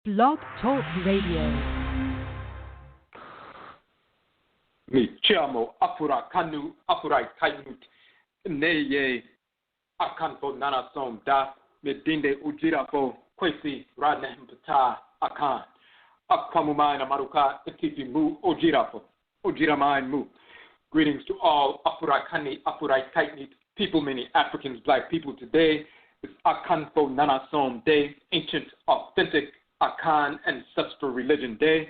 Blog Talk Radio. Nechemaua Afurakanu Afuraitkaitnut Neye AKANFO NANASOM Da Medinde Odwirafo Kwesi Nehem Ptah Akhan Akwamumain Amaruka Etifi Mu Odwirafo Odwiraman Mu. Greetings to all Afurakani Afuraitkaitnut people, many Africans, black people. Today is AKANFO NANASOM Day, Ancient Authentic Akan Ancestral Religion Day.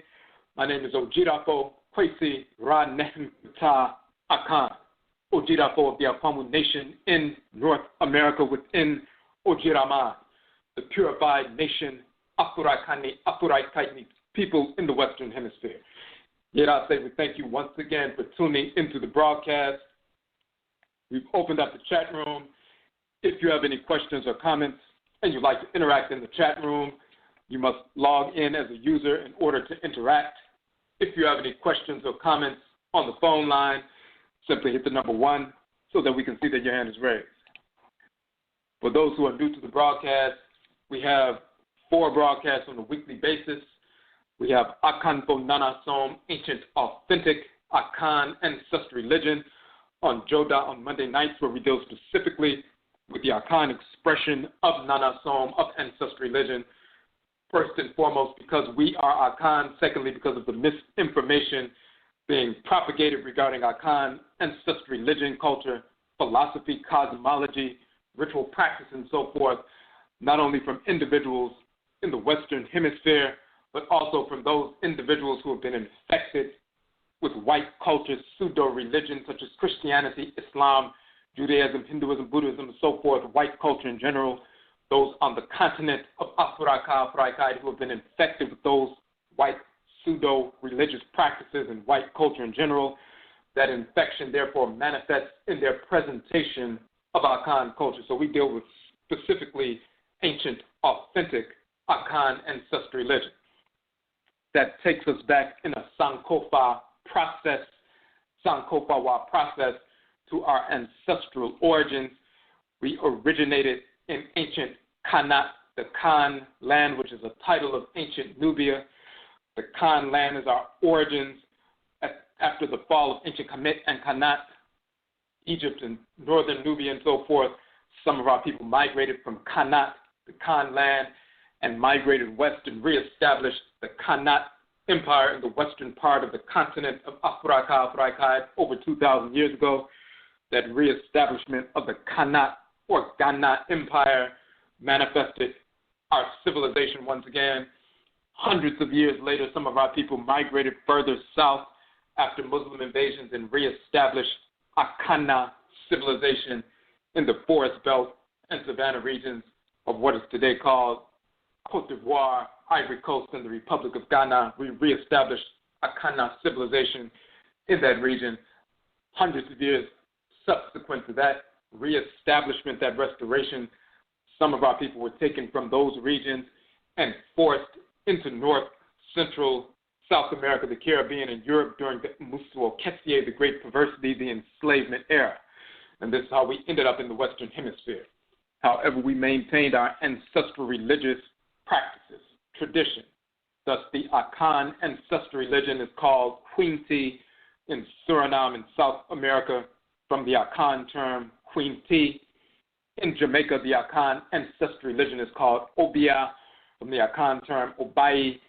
My name is Odwirafo Kwesi Nehem Ptah Akhan, Odwirafo of the Afurakanu Nation in North America within ODWIRAMAN, the purified nation, Afurakani Afuraitkaitnut people in the Western Hemisphere. Yet I say we thank you once again for tuning into the broadcast. We've opened up the chat room. If you have any questions or comments and you'd like to interact in the chat room, you must log in as a user in order to interact. If you have any questions or comments on the phone line, simply hit the number 1 so that we can see that your hand is raised. For those who are new to the broadcast, we have 4 broadcasts on a weekly basis. We have AKANFO NANASOM, Ancient Authentic Akan Ancestral Religion, on Joda on Monday nights, where we deal specifically with the Akan expression of Nanasom, of ancestral religion. First and foremost, because we are Akan. Secondly, because of the misinformation being propagated regarding Akan ancestral religion, culture, philosophy, cosmology, ritual practice, and so forth, not only from individuals in the Western Hemisphere, but also from those individuals who have been infected with white culture, pseudo-religions such as Christianity, Islam, Judaism, Hinduism, Buddhism, and so forth, white culture in general, those on the continent of Afuraitkaitnut who have been infected with those white pseudo-religious practices and white culture in general. That infection, therefore, manifests in their presentation of Akan culture. So we deal with specifically ancient, authentic Akan ancestral religion. That takes us back in a Sankofa process to our ancestral origins. We originated in ancient Kanat, the Khan land, which is a title of ancient Nubia. The Khan land is our origins. After the fall of ancient KAMIT and Kanat, Egypt and northern Nubia and so forth, some of our people migrated from Kanat, the Khan land, and migrated west and reestablished the Kanat Empire in the western part of the continent of Afuraitkaitnut over 2,000 years ago. That reestablishment of the Kanat or Ghana Empire manifested our civilization once again. Hundreds of years later, some of our people migrated further south after Muslim invasions and reestablished Akana civilization in the forest belt and savanna regions of what is today called Cote d'Ivoire, Ivory Coast, and the Republic of Ghana. We reestablished Akana civilization in that region. Hundreds of years subsequent to that reestablishment, that restoration, some of our people were taken from those regions and forced into North, Central, South America, the Caribbean, and Europe during the Kessie, the Great Perversity, the enslavement era. And this is how we ended up in the Western Hemisphere. However, we maintained our ancestral religious practices, tradition. Thus, the Akan ancestral religion is called Kwesi in Suriname in South America, from the Akan term Kwesi. In Jamaica, the Akan ancestral religion is called Obia, from the Akan term Obai.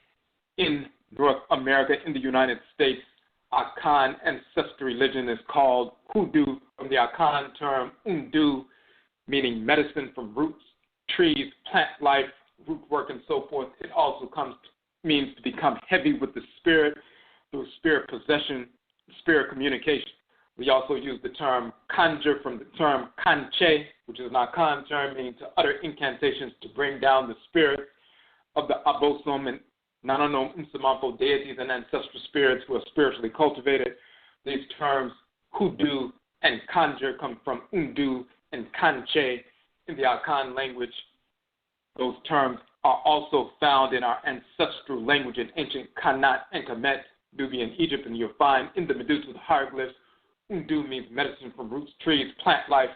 In North America, in the United States, Akan ancestral religion is called Hoodoo, from the Akan term Undu, meaning medicine from roots, trees, plant life, root work, and so forth. It also means to become heavy with the spirit through spirit possession, spirit communication. We also use the term conjure from the term kanche, which is an Akan term, meaning to utter incantations to bring down the spirit of the Obosom and Nananom Insamanfo deities and ancestral spirits who are spiritually cultivated. These terms, hoodoo and conjure, come from undu and kanche in the Akan language. Those terms are also found in our ancestral language in ancient Kanat and Kemet, Nubian, Egypt, and you'll find in the Medusa hieroglyphs, undu means medicine from roots, trees, plant life.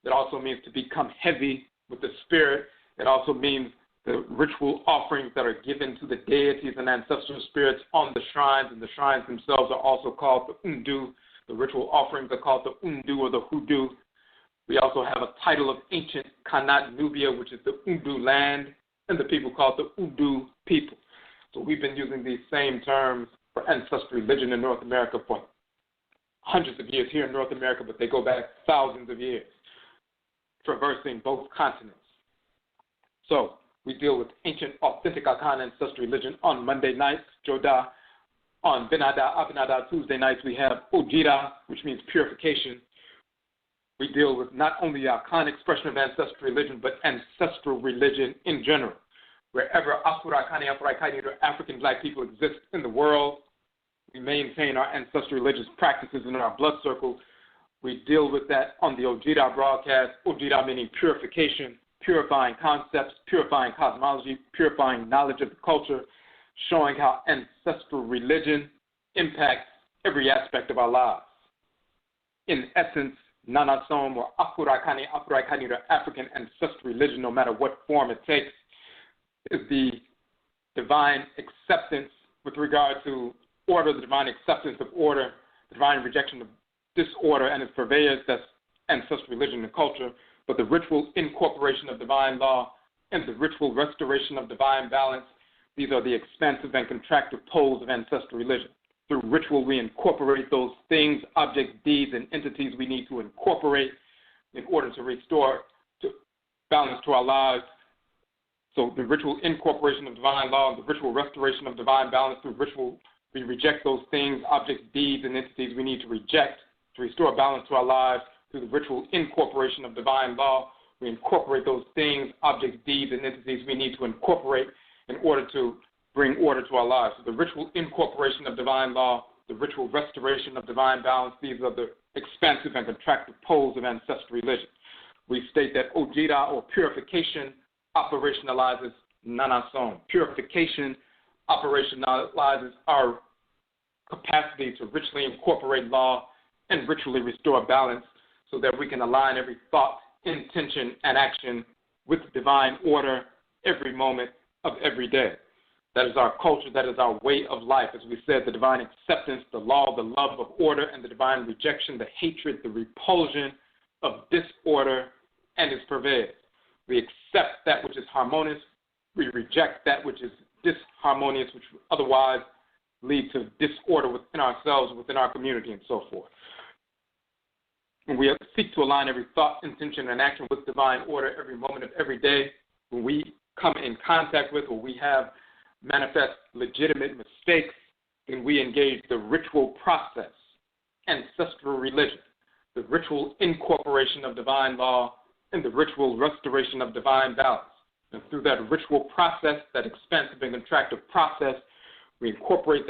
That also means to become heavy with the spirit. It also means the ritual offerings that are given to the deities and ancestral spirits on the shrines, and the shrines themselves are also called the Undu. The ritual offerings are called the Undu or the Hoodoo. We also have a title of ancient Kanat Nubia, which is the Undu land, and the people called the Udu people. So we've been using these same terms for ancestral religion in North America for hundreds of years here in North America, but they go back thousands of years, traversing both continents. So we deal with ancient Authentic Akan Ancestral Religion on Monday nights, Joda. On Benada, Abinada, Tuesday nights, we have Ojira, which means purification. We deal with not only the Akhan expression of ancestral religion, but ancestral religion in general. Wherever Afurakanu, Afuraitkaitnut, or African black people exist in the world, we maintain our ancestral religious practices in our blood circle. We deal with that on the Ojira broadcast, Ojira meaning purification, purifying concepts, purifying cosmology, purifying knowledge of the culture, showing how ancestral religion impacts every aspect of our lives. In essence, Nanasom or Afurakanu, Afuraitkaitnut, or African ancestral religion, no matter what form it takes, is the divine acceptance with regard to order, the divine acceptance of order, the divine rejection of disorder and its purveyors, that's ancestral religion and culture, but the ritual incorporation of divine law and the ritual restoration of divine balance, these are the expansive and contractive poles of ancestral religion. Through ritual, we incorporate those things, objects, deeds, and entities we need to incorporate in order to restore balance to our lives. So the ritual incorporation of divine law and the ritual restoration of divine balance, through ritual, we reject those things, objects, deeds, and entities we need to reject to restore balance to our lives. Through the ritual incorporation of divine law, we incorporate those things, objects, deeds, and entities we need to incorporate in order to bring order to our lives. So the ritual incorporation of divine law, the ritual restoration of divine balance, these are the expansive and contractive poles of ancestral religion. We state that Ojira, or purification, operationalizes Nanasom. Purification operationalizes our capacity to ritually incorporate law and ritually restore balance so that we can align every thought, intention, and action with divine order every moment of every day. That is our culture. That is our way of life. As we said, the divine acceptance, the law, the love of order, and the divine rejection, the hatred, the repulsion of disorder and its purveyors. We accept that which is harmonious. We reject that which is disharmonious, which would otherwise lead to disorder within ourselves, within our community, and so forth. When we seek to align every thought, intention, and action with divine order every moment of every day, when we come in contact with or we have manifest legitimate mistakes, then we engage the ritual process, ancestral religion, the ritual incorporation of divine law, and the ritual restoration of divine balance. And through that ritual process, that expansive and contractive process, we incorporate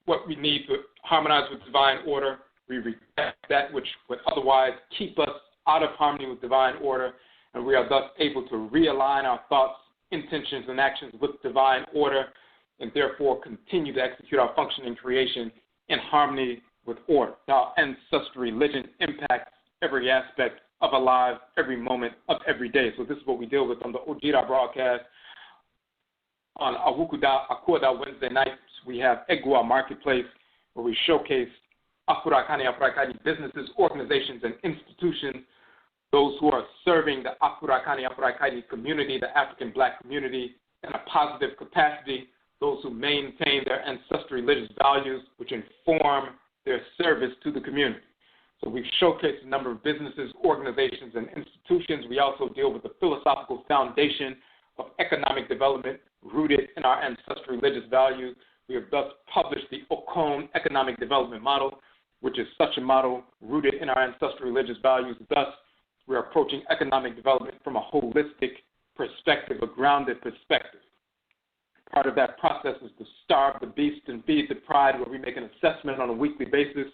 what we need to harmonize with divine order. We reject that which would otherwise keep us out of harmony with divine order, and we are thus able to realign our thoughts, intentions, and actions with divine order, and therefore continue to execute our function in creation in harmony with order. Now, ancestral religion impacts every aspect of our lives, every moment of every day. So this is what we deal with on the Ojira broadcast. On Akwuda Wednesday nights, we have Egua Marketplace, where we showcase Afurakanu, Afuraitkaitnut businesses, organizations, and institutions, those who are serving the Afurakanu, Afuraitkaitnut community, the African black community, in a positive capacity, those who maintain their ancestral religious values, which inform their service to the community. So we've showcased a number of businesses, organizations, and institutions. We also deal with the philosophical foundation of economic development rooted in our ancestral religious values. We have thus published the Okon economic development model, which is such a model rooted in our ancestral religious values. Thus, we're approaching economic development from a holistic perspective, a grounded perspective. Part of that process is to starve the beast and feed the pride, where we make an assessment on a weekly basis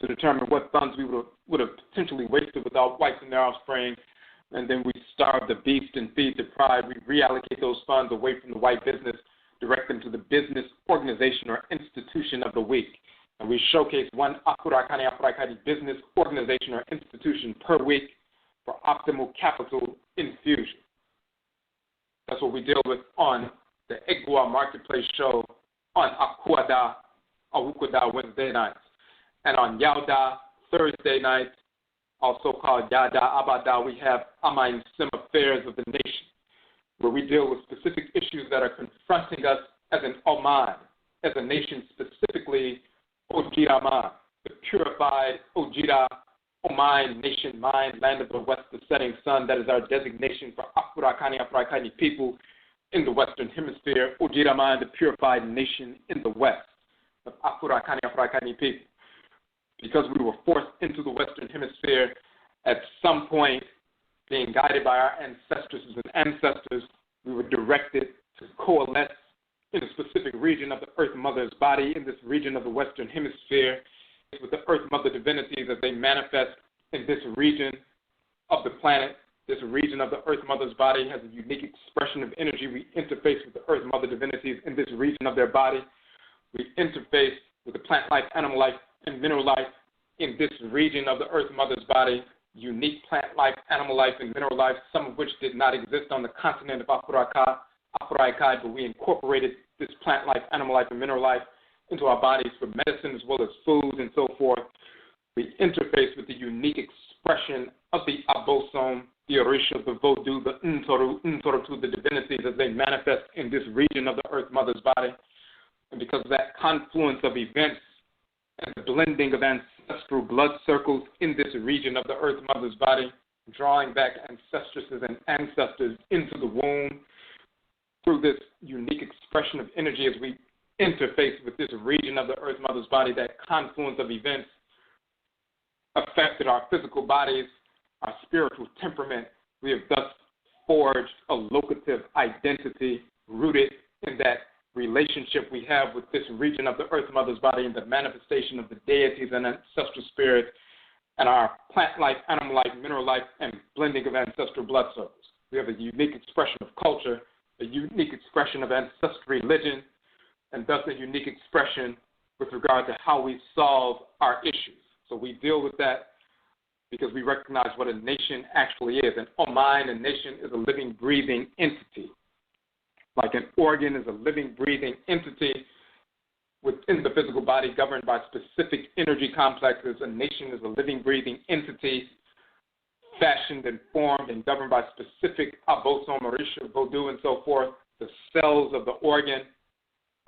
to determine what funds we would have potentially wasted without whites and their offspring. And then we starve the beast and feed the pride. We reallocate those funds away from the white business, direct them to the business, organization, or institution of the week. And we showcase one Afurakanu, Afuraitkaitnut business, organization, or institution per week for optimal capital infusion. That's what we deal with on the Egua Marketplace show on Awukwada Wednesday nights. And on Yauda Thursday nights, also called Yada Abada, we have Amain Sim Affairs of the Nation, where we deal with specific issues that are confronting us as an Oman, as a nation, specifically ODWIRAMAN, the purified Ojira Oman nation, mind, land of the west, the setting sun. That is our designation for Afuraitkaitnut people in the Western Hemisphere. ODWIRAMAN, the purified nation in the west of Afuraitkaitnut people. Because we were forced into the Western Hemisphere at some point, being guided by our ancestresses and ancestors, we were directed to coalesce in a specific region of the Earth Mother's body, in this region of the Western Hemisphere, with the Earth Mother divinities as they manifest in this region of the planet. This region of the Earth Mother's body has a unique expression of energy. We interface with the Earth Mother divinities in this region of their body. We interface with the plant life, animal life, and mineral life in this region of the Earth Mother's body. Unique plant life, animal life, and mineral life, some of which did not exist on the continent of Afuraitkaitnut, but we incorporated this plant life, animal life, and mineral life into our bodies for medicine as well as food and so forth. We interface with the unique expression of the Obosom, the Orisha, the Voodoo, the NTORO, the divinities as they manifest in this region of the Earth Mother's body. And because of that confluence of events and the blending of ancestral blood circles in this region of the Earth Mother's body, drawing back ancestresses and ancestors into the womb through this unique expression of energy as we interface with this region of the Earth Mother's body, that confluence of events affected our physical bodies, our spiritual temperament. We have thus forged a locative identity rooted in that relationship we have with this region of the Earth Mother's body and the manifestation of the deities and ancestral spirits and our plant life, animal life, mineral life, and blending of ancestral blood circles. We have a unique expression of culture, a unique expression of ancestral religion, and thus a unique expression with regard to how we solve our issues. So we deal with that because we recognize what a nation actually is. An Oman, a nation, is a living, breathing entity. Like an organ is a living, breathing entity within the physical body governed by specific energy complexes. A nation is a living, breathing entity fashioned and formed and governed by specific Obosom, Orisha, Voodoo, and so forth. The cells of the organ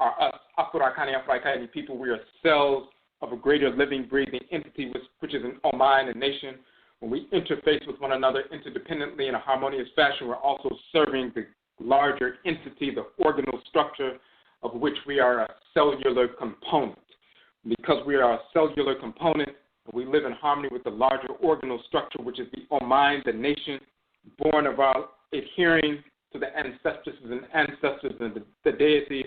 are us, Afuraitkaitnut people. We are cells of a greater living, breathing entity, which is an Oman, a nation. When we interface with one another interdependently in a harmonious fashion, we're also serving the larger entity, the organal structure of which we are a cellular component. Because we are a cellular component, we live in harmony with the larger organal structure, which is the Oman, the nation, born of our adhering to the ancestresses and ancestors and the deities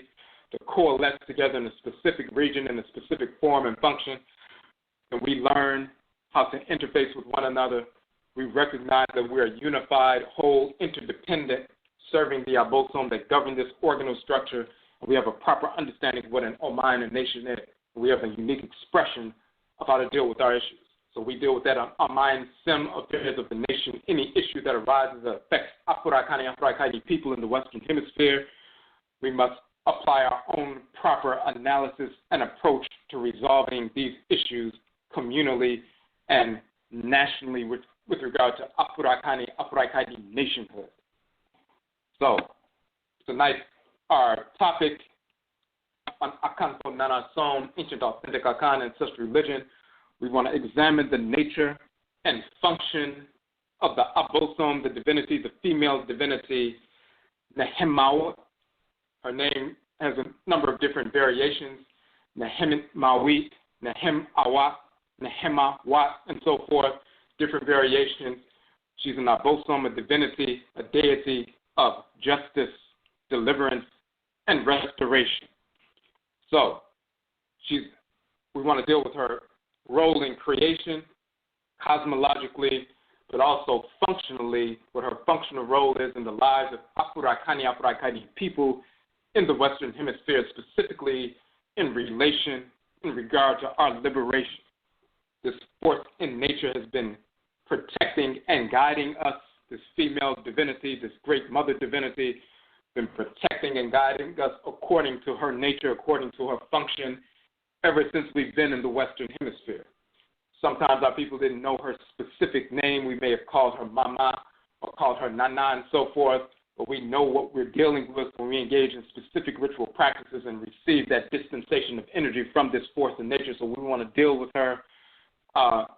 to coalesce together in a specific region, in a specific form and function. And we learn how to interface with one another. We recognize that we are unified, whole, interdependent, serving the Obosom that govern this organal structure. And we have a proper understanding of what an Oman, a nation, is. We have a unique expression of how to deal with our issues. So we deal with that on Oman Sim affairs of the nation. Any issue that arises that affects Afuraitkaitnut people in the Western Hemisphere, we must apply our own proper analysis and approach to resolving these issues communally and nationally with regard to Afuraitkaitnut nationhood. So tonight our topic on AKANFO NANASOM, Ancient Authentic Akan Ancestral Religion. We want to examine the nature and function of the Obosom, the divinity, the female divinity, Nehemauat. Her name has a number of different variations, Nehemauat, Nehemauat, Nehemauat, and so forth, different variations. She's an Obosom, a divinity, a deity of justice, deliverance, and restoration. So we want to deal with her role in creation, cosmologically, but also functionally, what her functional role is in the lives of Afuraitkaitnut people in the Western Hemisphere, specifically in regard to our liberation. This force in nature has been protecting and guiding us, this female divinity, this great mother divinity, been protecting and guiding us according to her nature, according to her function, ever since we've been in the Western Hemisphere. Sometimes our people didn't know her specific name. We may have called her Mama or called her Nana and so forth, but we know what we're dealing with when we engage in specific ritual practices and receive that dispensation of energy from this force in nature. So we want to deal with her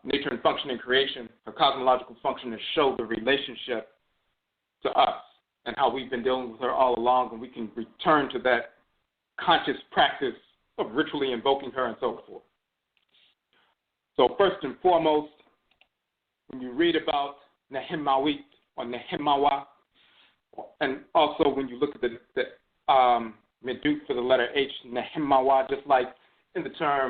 nature and function in creation, her cosmological function, and show the relationship to us and how we've been dealing with her all along, and we can return to that conscious practice of ritually invoking her and so forth. So first and foremost, when you read about Nehemauat or Nehemaua, and also when you look at the Medut for the letter H, Nehemaua, just like in the term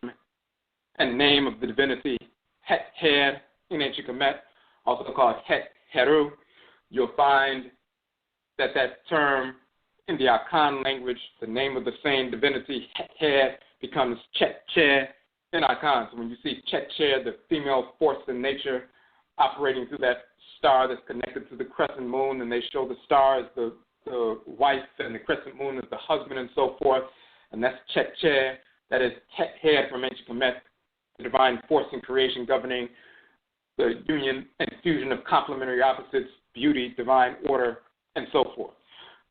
and name of the divinity Het-Her in ancient Kemet, also called Het-Heru, you'll find that term in the Akhan language, the name of the same divinity, Het-Her, becomes Chet-Che in Akhan. So when you see Chet-Che, the female force in nature operating through that star that's connected to the crescent moon, and they show the star as the wife and the crescent moon as the husband and so forth, and that's Chet-Che, that is Het-Her from ancient Kemet, the divine force in creation governing the union and fusion of complementary opposites, beauty, divine order, and so forth.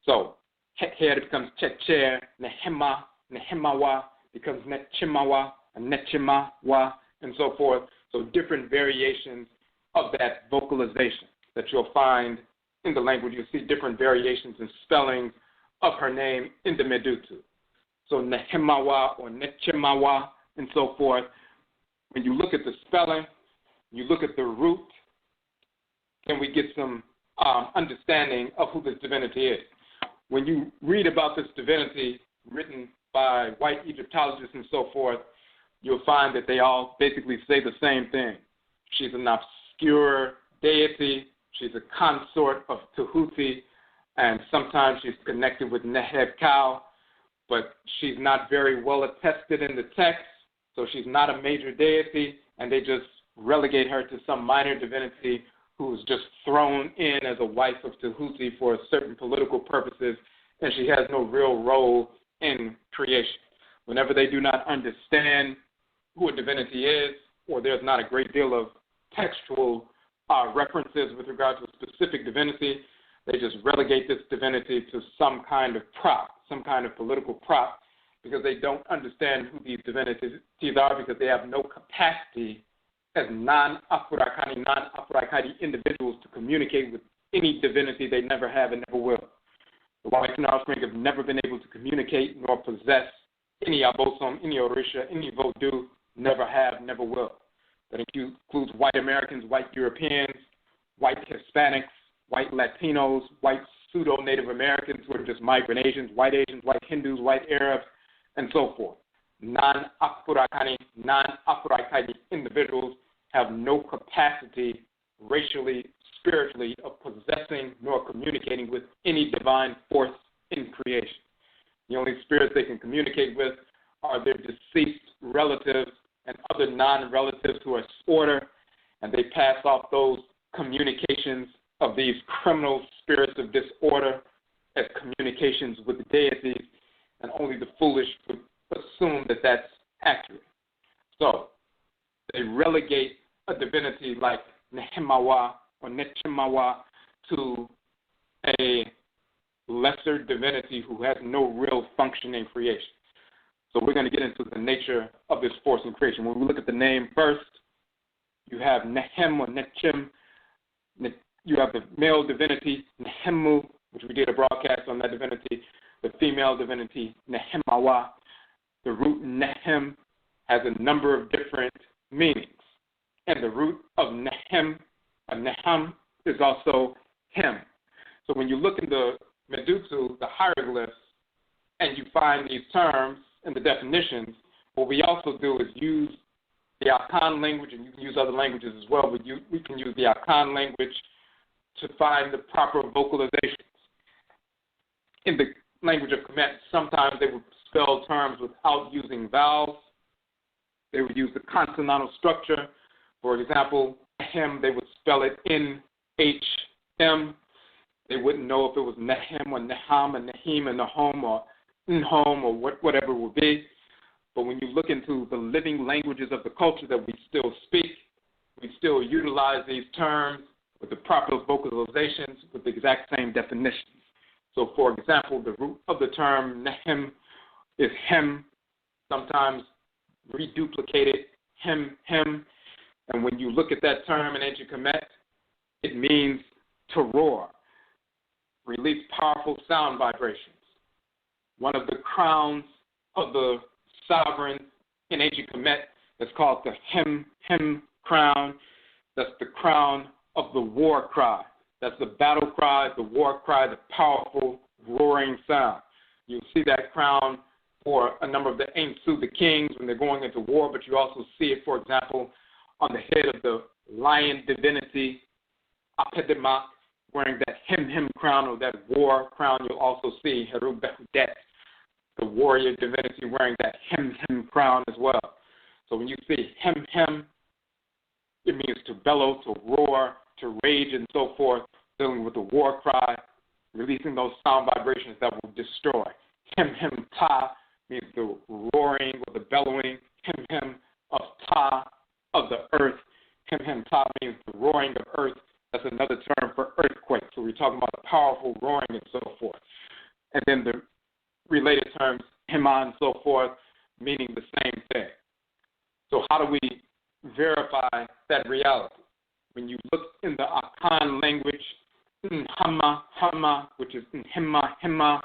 So Het-Her becomes Chet-Che, Nehemaua becomes Nechemaua, and Nechemaua, and so forth. So different variations of that vocalization that you'll find in the language. You'll see different variations and spellings of her name in the Medutu. So Nehemaua or Nechemaua and so forth. When you look at the spelling, you look at the root, then we get some understanding of who this divinity is. When you read about this divinity written by white Egyptologists and so forth, you'll find that they all basically say the same thing. She's an obscure deity. She's a consort of Tahuti, and sometimes she's connected with Neheb Cow, but she's not very well attested in the text, so she's not a major deity, and they just relegate her to some minor divinity who's just thrown in as a wife of Tahuti for certain political purposes, and she has no real role in creation. Whenever they do not understand who a divinity is, or there's not a great deal of textual references with regard to a specific divinity, they just relegate this divinity to some kind of prop, some kind of political prop, because they don't understand who these divinities are, because they have no capacity as non-Afurakanu, non-Afuraitkaitnut individuals to communicate with any divinity. They never have and never will. The whites and offspring have never been able to communicate nor possess any Obosom, any Orisha, any Voodoo, never have, never will. That includes white Americans, white Europeans, white Hispanics, white Latinos, white pseudo-Native Americans who are just migrant Asians, white Hindus, white Arabs, and so forth. Non-Afurakanu, non-Afuraitkaitnut individuals have no capacity racially, spiritually, of possessing nor communicating with any divine force in creation. The only spirits they can communicate with are their deceased relatives and other non-relatives who are order, and they pass off those communications of these criminal spirits of disorder as communications with the deities, and only the foolish would assume that that's accurate. So they relegate a divinity like Nehemaua or Nechemaua to a lesser divinity who has no real function in creation. So we're going to get into the nature of this force in creation. When we look at the name first, you have Nehem or Nechem. You have the male divinity, Nehemu, which we did a broadcast on that divinity. The female divinity, Nehemaua. The root Nehem has a number of different meanings. And the root of Nehem, Neham, is also Hem. So when you look in the Medutu, the hieroglyphs, and you find these terms and the definitions, what we also do is use the Akhan language, and you can use other languages as well, but we can use the Akhan language to find the proper vocalizations. In the language of Kemet, sometimes they would spell terms without using vowels. They would use the consonantal structure. For example, Nehem, they would spell it N-H-M. They wouldn't know if it was Nehem or Neham or Nehem or Nehom or Nhom or whatever it would be. But when you look into the living languages of the culture that we still speak, we still utilize these terms with the proper vocalizations with the exact same definitions. So, for example, the root of the term Nehem is hem, sometimes reduplicated, hem. And when you look at that term in ancient Kemet, it means to roar, release powerful sound vibrations. One of the crowns of the sovereign in ancient Kemet is called the hem crown. That's the crown of the war cry. That's the battle cry, the war cry, the powerful roaring sound. You'll see that crown for a number of the Ainsu, the kings, when they're going into war, but you also see it, for example, on the head of the lion divinity, Apedema, wearing that hem crown or that war crown. You'll also see Heru Behudet, the warrior divinity, wearing that hem crown as well. So when you see hem, it means to bellow, to roar, to rage, and so forth, dealing with the war cry, releasing those sound vibrations that will destroy. Hem ta means the roaring or the bellowing. Hem of ta, of the earth. Hem ta means the roaring of earth. That's another term for earthquake. So we're talking about a powerful roaring and so forth. And then the related terms, hema and so forth, meaning the same thing. So how do we verify that reality? When you look in the Akhan language, hama, which is hema,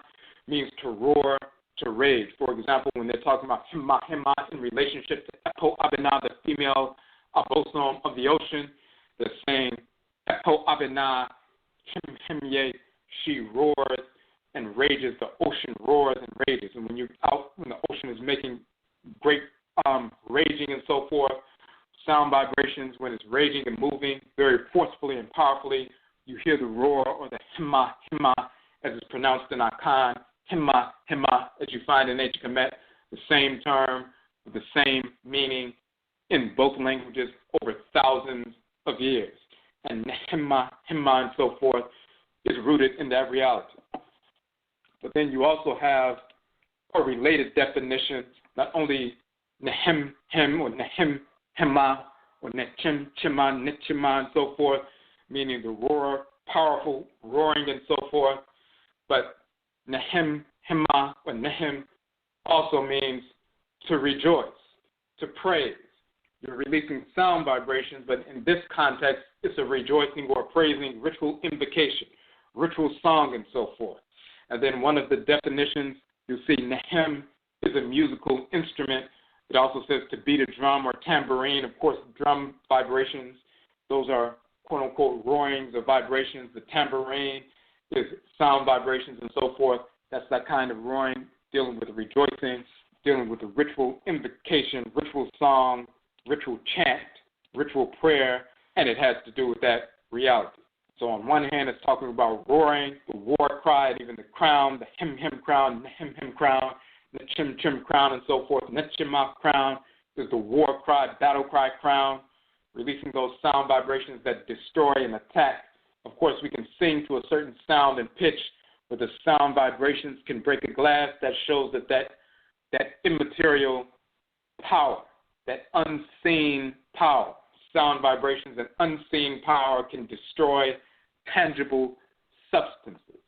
means to roar, to rage. For example, when they're talking about hema in relationship to Epo Abena, the female Obosom of the ocean, they're saying Epo Abena, hemye, she roars and rages. The ocean roars and rages. And when you're out, when the ocean is making great raging and so forth, sound vibrations, when it's raging and moving very forcefully and powerfully, you hear the roar or the hema, as it's pronounced in Akhan, hema, as you find in ancient Kemet, the same term with the same meaning in both languages over thousands of years. And Nehema, and so forth is rooted in that reality. But then you also have a related definition, not only Nehem, or Nehem, Hema, or Nechema, and so forth, meaning the roar, powerful roaring and so forth, but Nehem, Hema, or Nehem also means to rejoice, to praise. You're releasing sound vibrations, but in this context, it's a rejoicing or praising ritual invocation, ritual song, and so forth. And then one of the definitions, you'll see Nehem is a musical instrument. It also says to beat a drum or tambourine. Of course, drum vibrations, those are quote-unquote roarings or vibrations. The tambourine is sound vibrations and so forth. That's that kind of roaring, dealing with rejoicing, dealing with the ritual invocation, ritual song, ritual chant, ritual prayer, and it has to do with that reality. So on one hand, it's talking about roaring, the war cry, and even the crown, the hem crown, the hem crown, the chim crown, and so forth. Nechema crown is the war cry, battle cry crown, releasing those sound vibrations that destroy and attack. Of course, we can sing to a certain sound and pitch, but the sound vibrations can break a glass. That shows that immaterial power, that unseen power, sound vibrations and unseen power can destroy tangible substances.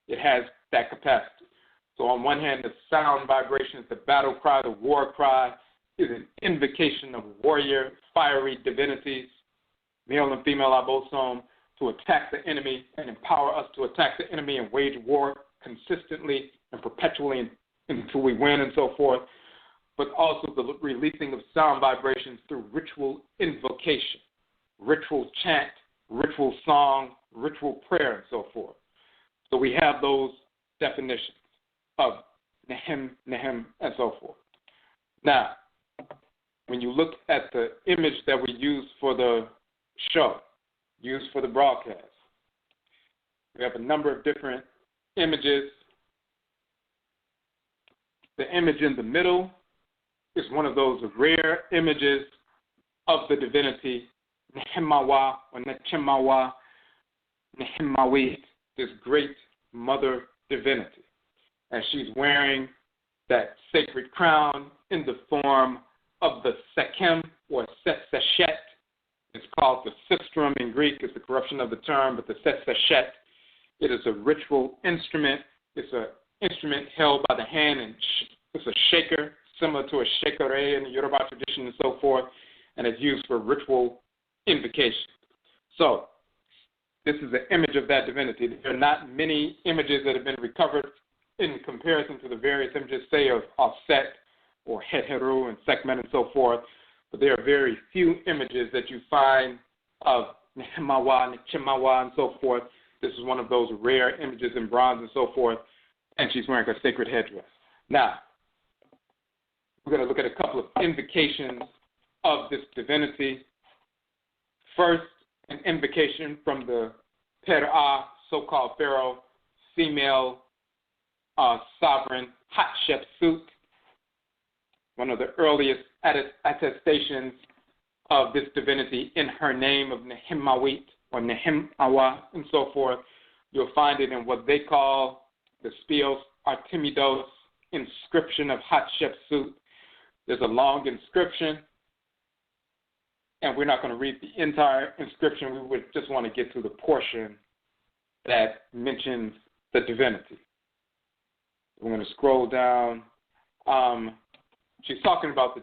It has that capacity. So on one hand, the sound vibrations, the battle cry, the war cry, is an invocation of warrior, fiery divinities, male and female Obosom, to attack the enemy and empower us to attack the enemy and wage war consistently and perpetually until we win and so forth. But also the releasing of sound vibrations through ritual invocation, ritual chant, ritual song, ritual prayer, and so forth. So we have those definitions of Nehem, and so forth. Now, when you look at the image that we use for the show, used for the broadcast, we have a number of different images. The image in the middle is one of those rare images of the divinity, Nehemaua or Nechemaua, Nehemauat, this great mother divinity. And she's wearing that sacred crown in the form of the Sekhem or Seseshet. It's called the sistrum in Greek. It's the corruption of the term, but the Seseshet. It is a ritual instrument. It's an instrument held by the hand, and it's a shaker, similar to a shekere in the Yoruba tradition and so forth, and it's used for ritual invocation. So this is an image of that divinity. There are not many images that have been recovered in comparison to the various images, say, of Offset or Heteru and Sekhmet and so forth, but there are very few images that you find of Nehemauat, Nechemaua, and so forth. This is one of those rare images in bronze and so forth, and she's wearing a sacred headdress. Now, we're going to look at a couple of invocations of this divinity. First, an invocation from the Ptah, so-called pharaoh, female sovereign Hatshepsut, one of the earliest attestations of this divinity in her name of Nehemauat or Nehemaua and so forth. You'll find it in what they call the Spios Artemidos Inscription of Hatshepsut. There's a long inscription, and we're not going to read the entire inscription. We would just want to get to the portion that mentions the divinity. We're going to scroll down. She's talking about the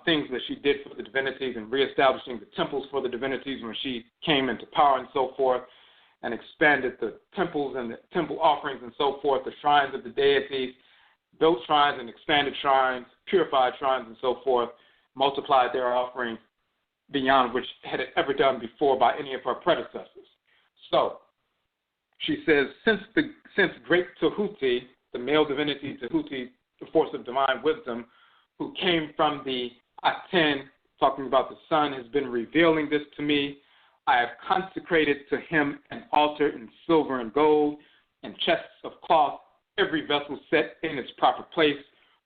things that she did for the divinities and reestablishing the temples for the divinities when she came into power and so forth, and expanded the temples and the temple offerings and so forth, the shrines of the deities, built shrines and expanded shrines, purified shrines and so forth, multiplied their offerings beyond which had it ever done before by any of her predecessors. So she says, since great Tahuti, the male divinity Tahuti, the force of divine wisdom, who came from the Aten, talking about the sun, has been revealing this to me, I have consecrated to him an altar in silver and gold and chests of cloth, every vessel set in its proper place,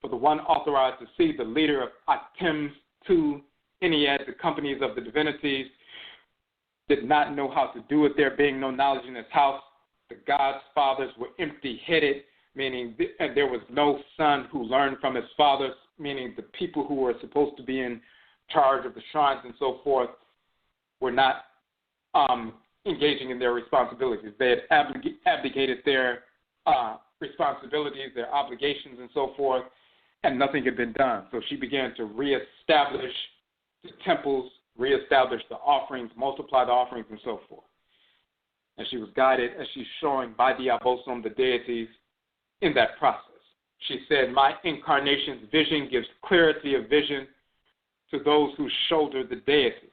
for the one authorized to see the leader of Atem's 2 Enneads, the companies of the divinities, did not know how to do it, there being no knowledge in his house. The god's fathers were empty-headed, meaning there was no son who learned from his fathers, meaning the people who were supposed to be in charge of the shrines and so forth were not engaging in their responsibilities. They had abdicated their responsibilities, their obligations and so forth, and nothing had been done. So she began to reestablish the temples, reestablish the offerings, multiply the offerings and so forth. And she was guided, as she's showing, by the Obosom, the deities, in that process. She said, my incarnation's vision gives clarity of vision to those who shoulder the deity.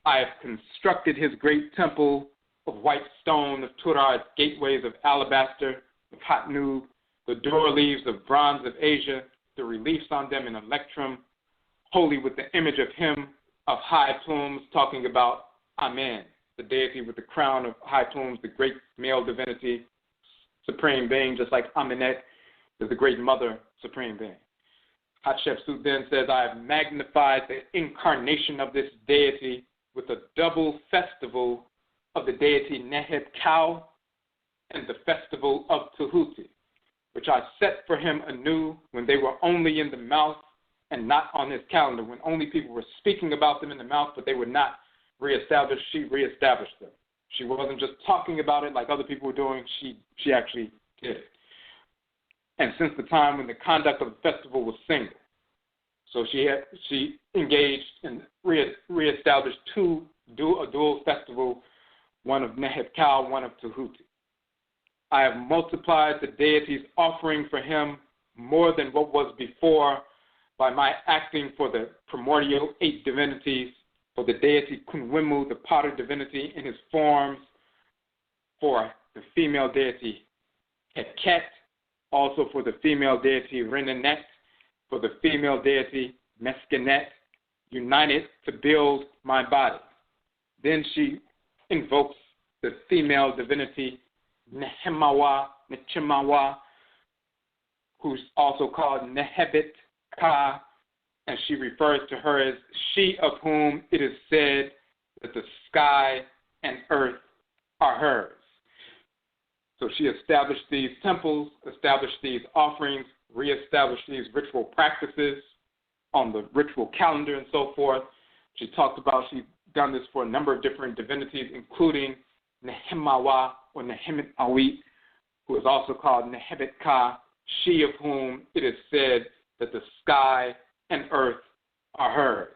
I have constructed his great temple of white stone, of Turar's gateways of alabaster, of Hatnub, the door leaves of bronze of Asia, the reliefs on them in electrum, holy with the image of him of high plumes, talking about Amen, the deity with the crown of high plumes, the great male divinity, supreme being, just like Amenet is the great mother, supreme being. Hatshepsut then says, I have magnified the incarnation of this deity with a double festival of the deity Neheb-Kau and the festival of Tahuti, which I set for him anew when they were only in the mouth and not on his calendar, when only people were speaking about them in the mouth, but they were not reestablished. She reestablished them. She wasn't just talking about it like other people were doing. She actually did it. And since the time when the conduct of the festival was single, so she engaged and reestablished a dual festival, one of Neheb-Kau, one of Tahuti. I have multiplied the deity's offering for him more than what was before by my acting for the primordial 8 divinities, for the deity Kunwimu, the potter divinity in his forms, for the female deity Heket, also for the female deity Renenet, for the female deity Meskenet, united to build my body. Then she invokes the female divinity Nechemaua, who's also called Nehebit-Ka, and she refers to her as she of whom it is said that the sky and earth are hers. So she established these temples, established these offerings, reestablished these ritual practices on the ritual calendar and so forth. She talked about she's done this for a number of different divinities, including Nehemaua or Nehemauat, who is also called Nehebet-Ka, she of whom it is said that the sky and earth are hers.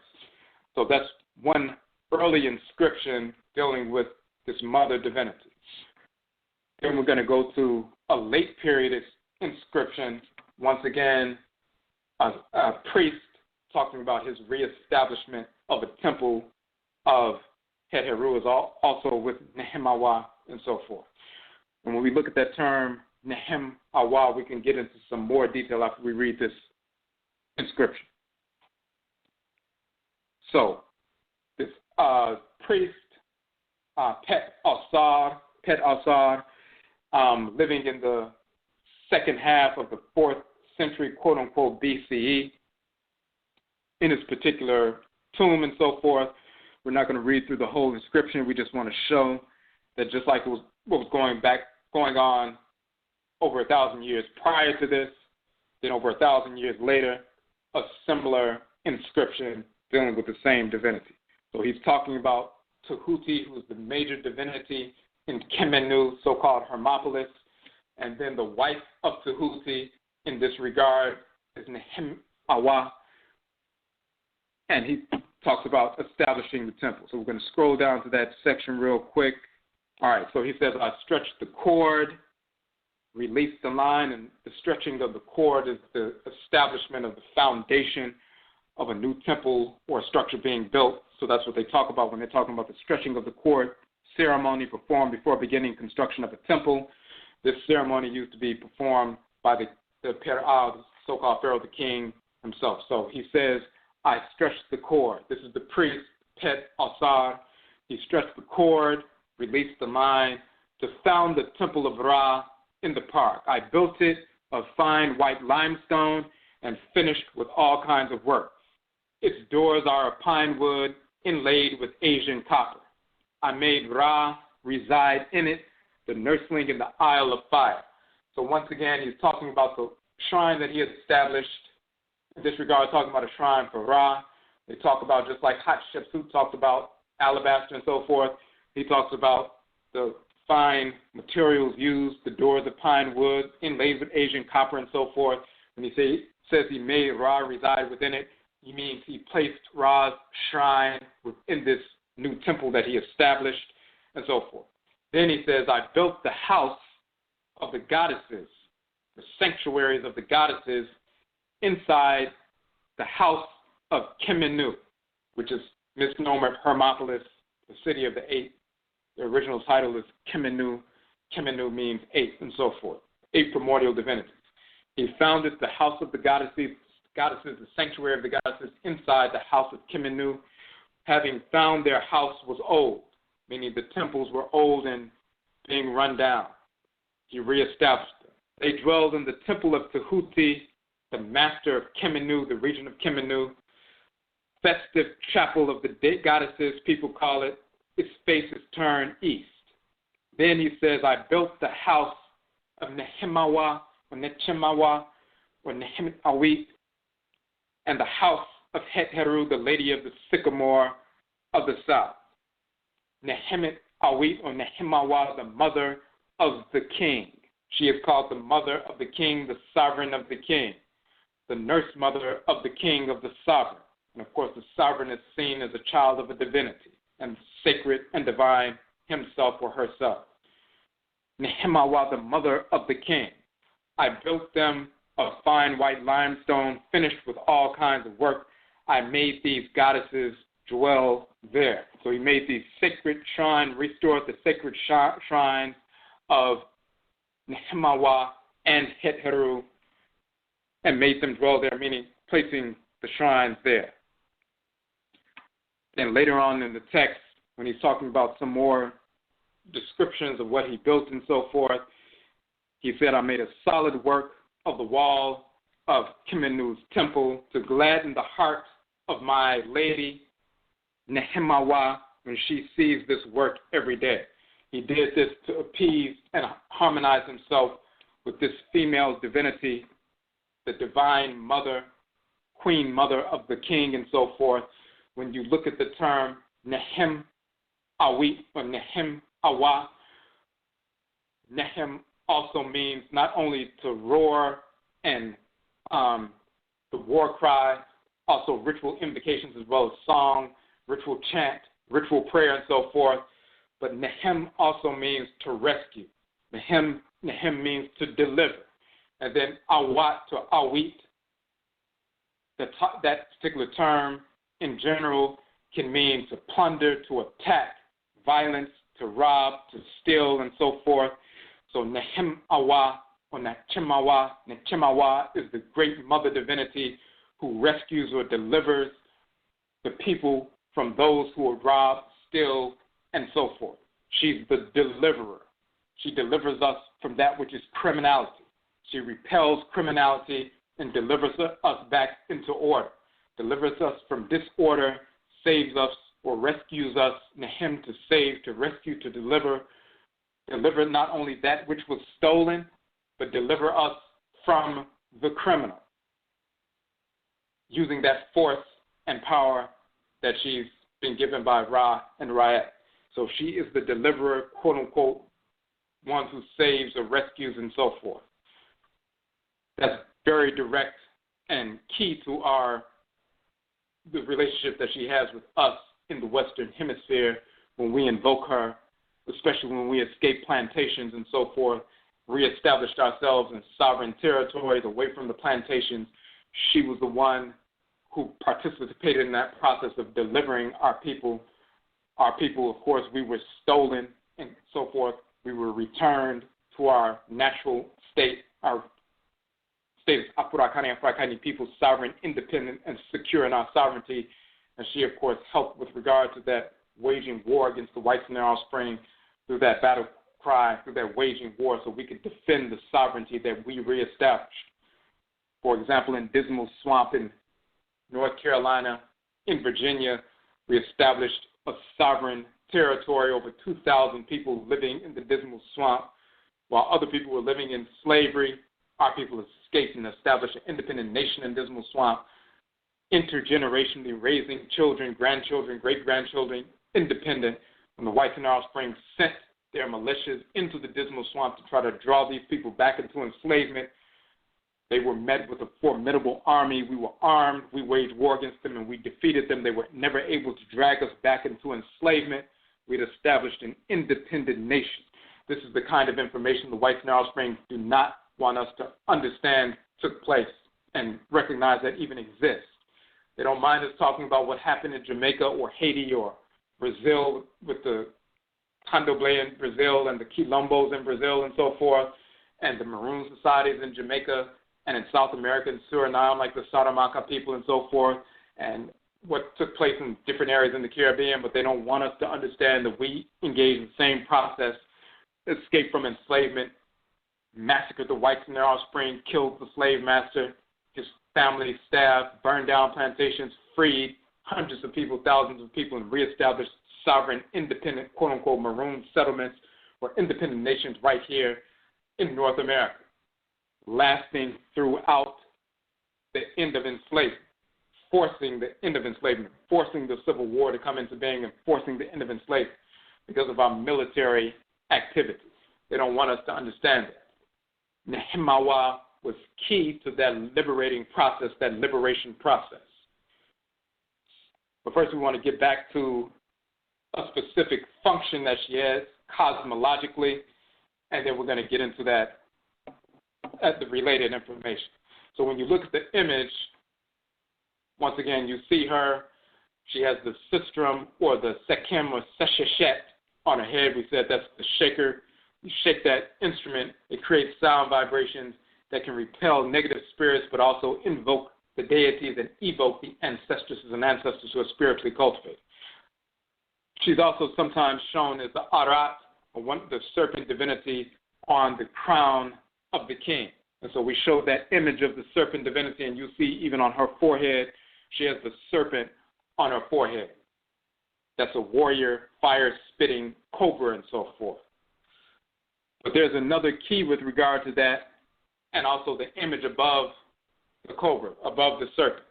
So that's one early inscription dealing with this mother divinity. Then we're going to go to a late period inscription. Once again, a priest talking about his reestablishment of a temple of Het-Heru is also with Nehemaua and so forth. And when we look at that term, Nehemaua, we can get into some more detail after we read this inscription. So, this priest, Ptah, living in the second half of the 4th century, quote-unquote, BCE, in his particular tomb and so forth. We're not going to read through the whole inscription. We just want to show that just like it was what was going on over 1,000 years prior to this, then over 1,000 years later, a similar inscription dealing with the same divinity. So he's talking about Tahuti, who is the major divinity in Kemenu, so-called Hermopolis, and then the wife of Tahuti in this regard is Nehemaua, and he talks about establishing the temple. So we're going to scroll down to that section real quick. All right, so he says, I stretched the cord, released the line, and the stretching of the cord is the establishment of the foundation of a new temple or a structure being built. So that's what they talk about when they're talking about the stretching of the cord ceremony performed before beginning construction of a temple. This ceremony used to be performed by the Ptah, the so-called Pharaoh, the king himself. So he says, I stretched the cord. This is the priest, Ptah. He stretched the cord, released the line to found the temple of Ra in the park. I built it of fine white limestone and finished with all kinds of work. Its doors are of pine wood inlaid with Asian copper. I made Ra reside in it, the nursling in the Isle of Fire. So once again, he's talking about the shrine that he has established. In this regard, talking about a shrine for Ra. They talk about, just like Hatshepsut talked about alabaster and so forth, he talks about the fine materials used, the doors of pine wood, inlaid with Asian copper and so forth. When he says he made Ra reside within it, he means he placed Ra's shrine within this new temple that he established and so forth. Then he says, I built the house of the goddesses, the sanctuaries of the goddesses, inside the house of Kemenu, which is misnomer Hermopolis, the city of the 8. The original title is Kemenu. Kemenu means 8 and so forth, 8 primordial divinities. He founded the house of the goddesses, the sanctuary of the goddesses, inside the house of Kemenu, having found their house was old, meaning the temples were old and being run down. He reestablished them. They dwelled in the temple of Tahuti, the master of Kemenu, the region of Kemenu, festive chapel of the goddesses, people call it. Its face is turned east. Then he says, I built the house of Nehemaua, or Nechemaua, or Nehemauat, and the house of Het-Heru, the lady of the sycamore of the south. Nehemauat, or Nehemaua, the mother of the king. She is called the mother of the king, the sovereign of the king, the nurse mother of the king of the sovereign. And of course, the sovereign is seen as a child of a divinity, and sacred and divine himself or herself. Nehemaua, the mother of the king. I built them of fine white limestone, finished with all kinds of work. I made these goddesses dwell there. So he made these sacred shrines, restored the sacred shrines of Nehemaua and Het-Heru, and made them dwell there, meaning placing the shrines there. Then later on in the text, when he's talking about some more descriptions of what he built and so forth, he said, I made a solid work of the wall of Kemenu's temple to gladden the heart of my lady Nehemaua when she sees this work every day. He did this to appease and harmonize himself with this female divinity, the divine mother, queen mother of the king, and so forth. When you look at the term Nehemauat or Nehemaua, Nehem also means not only to roar and the war cry, also ritual invocations as well as song, ritual chant, ritual prayer, and so forth. But Nehem also means to rescue. Nehem means to deliver. And then Awat to Awit, that particular term in general can mean to plunder, to attack, violence, to rob, to steal, and so forth. So Nehemaua or Nechemaua is the great mother divinity who rescues or delivers the people from those who are robbed, steal, and so forth. She's the deliverer. She delivers us from that which is criminality. She repels criminality and delivers us back into order, delivers us from disorder, saves us or rescues us, Nehem to save, to rescue, to deliver not only that which was stolen, but deliver us from the criminal, using that force and power that she's been given by Ra and Ra'et. So she is the deliverer, quote unquote, one who saves or rescues and so forth. That's very direct and key to the relationship that she has with us in the Western Hemisphere when we invoke her, especially when we escaped plantations and so forth, reestablished ourselves in sovereign territories away from the plantations. She was the one who participated in that process of delivering our people. Our people, of course, we were stolen and so forth. We were returned to our natural state, our state of Afurakanu and Afuraitkaitnut people, sovereign, independent, and secure in our sovereignty. And she, of course, helped with regard to that waging war against the whites and their offspring through that battle cry, through that waging war, so we could defend the sovereignty that we reestablished. For example, in Dismal Swamp in North Carolina, in Virginia, we established a sovereign territory, over 2,000 people living in the Dismal Swamp. While other people were living in slavery, our people escaped and established an independent nation in Dismal Swamp, intergenerationally raising children, grandchildren, great-grandchildren, independent. When the whites and our offspring sent their militias into the Dismal Swamp to try to draw these people back into enslavement, they were met with a formidable army. We were armed. We waged war against them, and we defeated them. They were never able to drag us back into enslavement. We had established an independent nation. This is the kind of information the whites and our offspring do not want us to understand took place and recognize that even exists. They don't mind us talking about what happened in Jamaica or Haiti or Brazil with the Candomblé in Brazil and the Quilombos in Brazil and so forth, and the Maroon societies in Jamaica and in South America and Suriname, like the Saramaka people and so forth, and what took place in different areas in the Caribbean, but they don't want us to understand that we engaged in the same process, escaped from enslavement, massacred the whites and their offspring, killed the slave master, his family, staff, burned down plantations, freed hundreds of people, thousands of people, and reestablished sovereign, independent, quote-unquote, maroon settlements or independent nations right here in North America, lasting throughout the end of enslavement, forcing the end of enslavement, forcing the Civil War to come into being, and forcing the end of enslavement because of our military activities. They don't want us to understand that. Nehemaua was key to that liberating process, that liberation process. But first we want to get back to a specific function that she has cosmologically, and then we're going to get into that at the related information. So when you look at the image, once again, you see her. She has the sistrum or the sekem or sesheshet on her head. We said that's the shaker. You shake that instrument, it creates sound vibrations that can repel negative spirits, but also invoke the deities and evoke the ancestresses and ancestors who are spiritually cultivated. She's also sometimes shown as the arat, or the serpent divinity, on the crown of the king. And so we show that image of the serpent divinity, and you see even on her forehead, she has the serpent on her forehead. that's a warrior, fire-spitting cobra, and so forth. But there's another key with regard to that, and also the image above the cobra, above the serpent.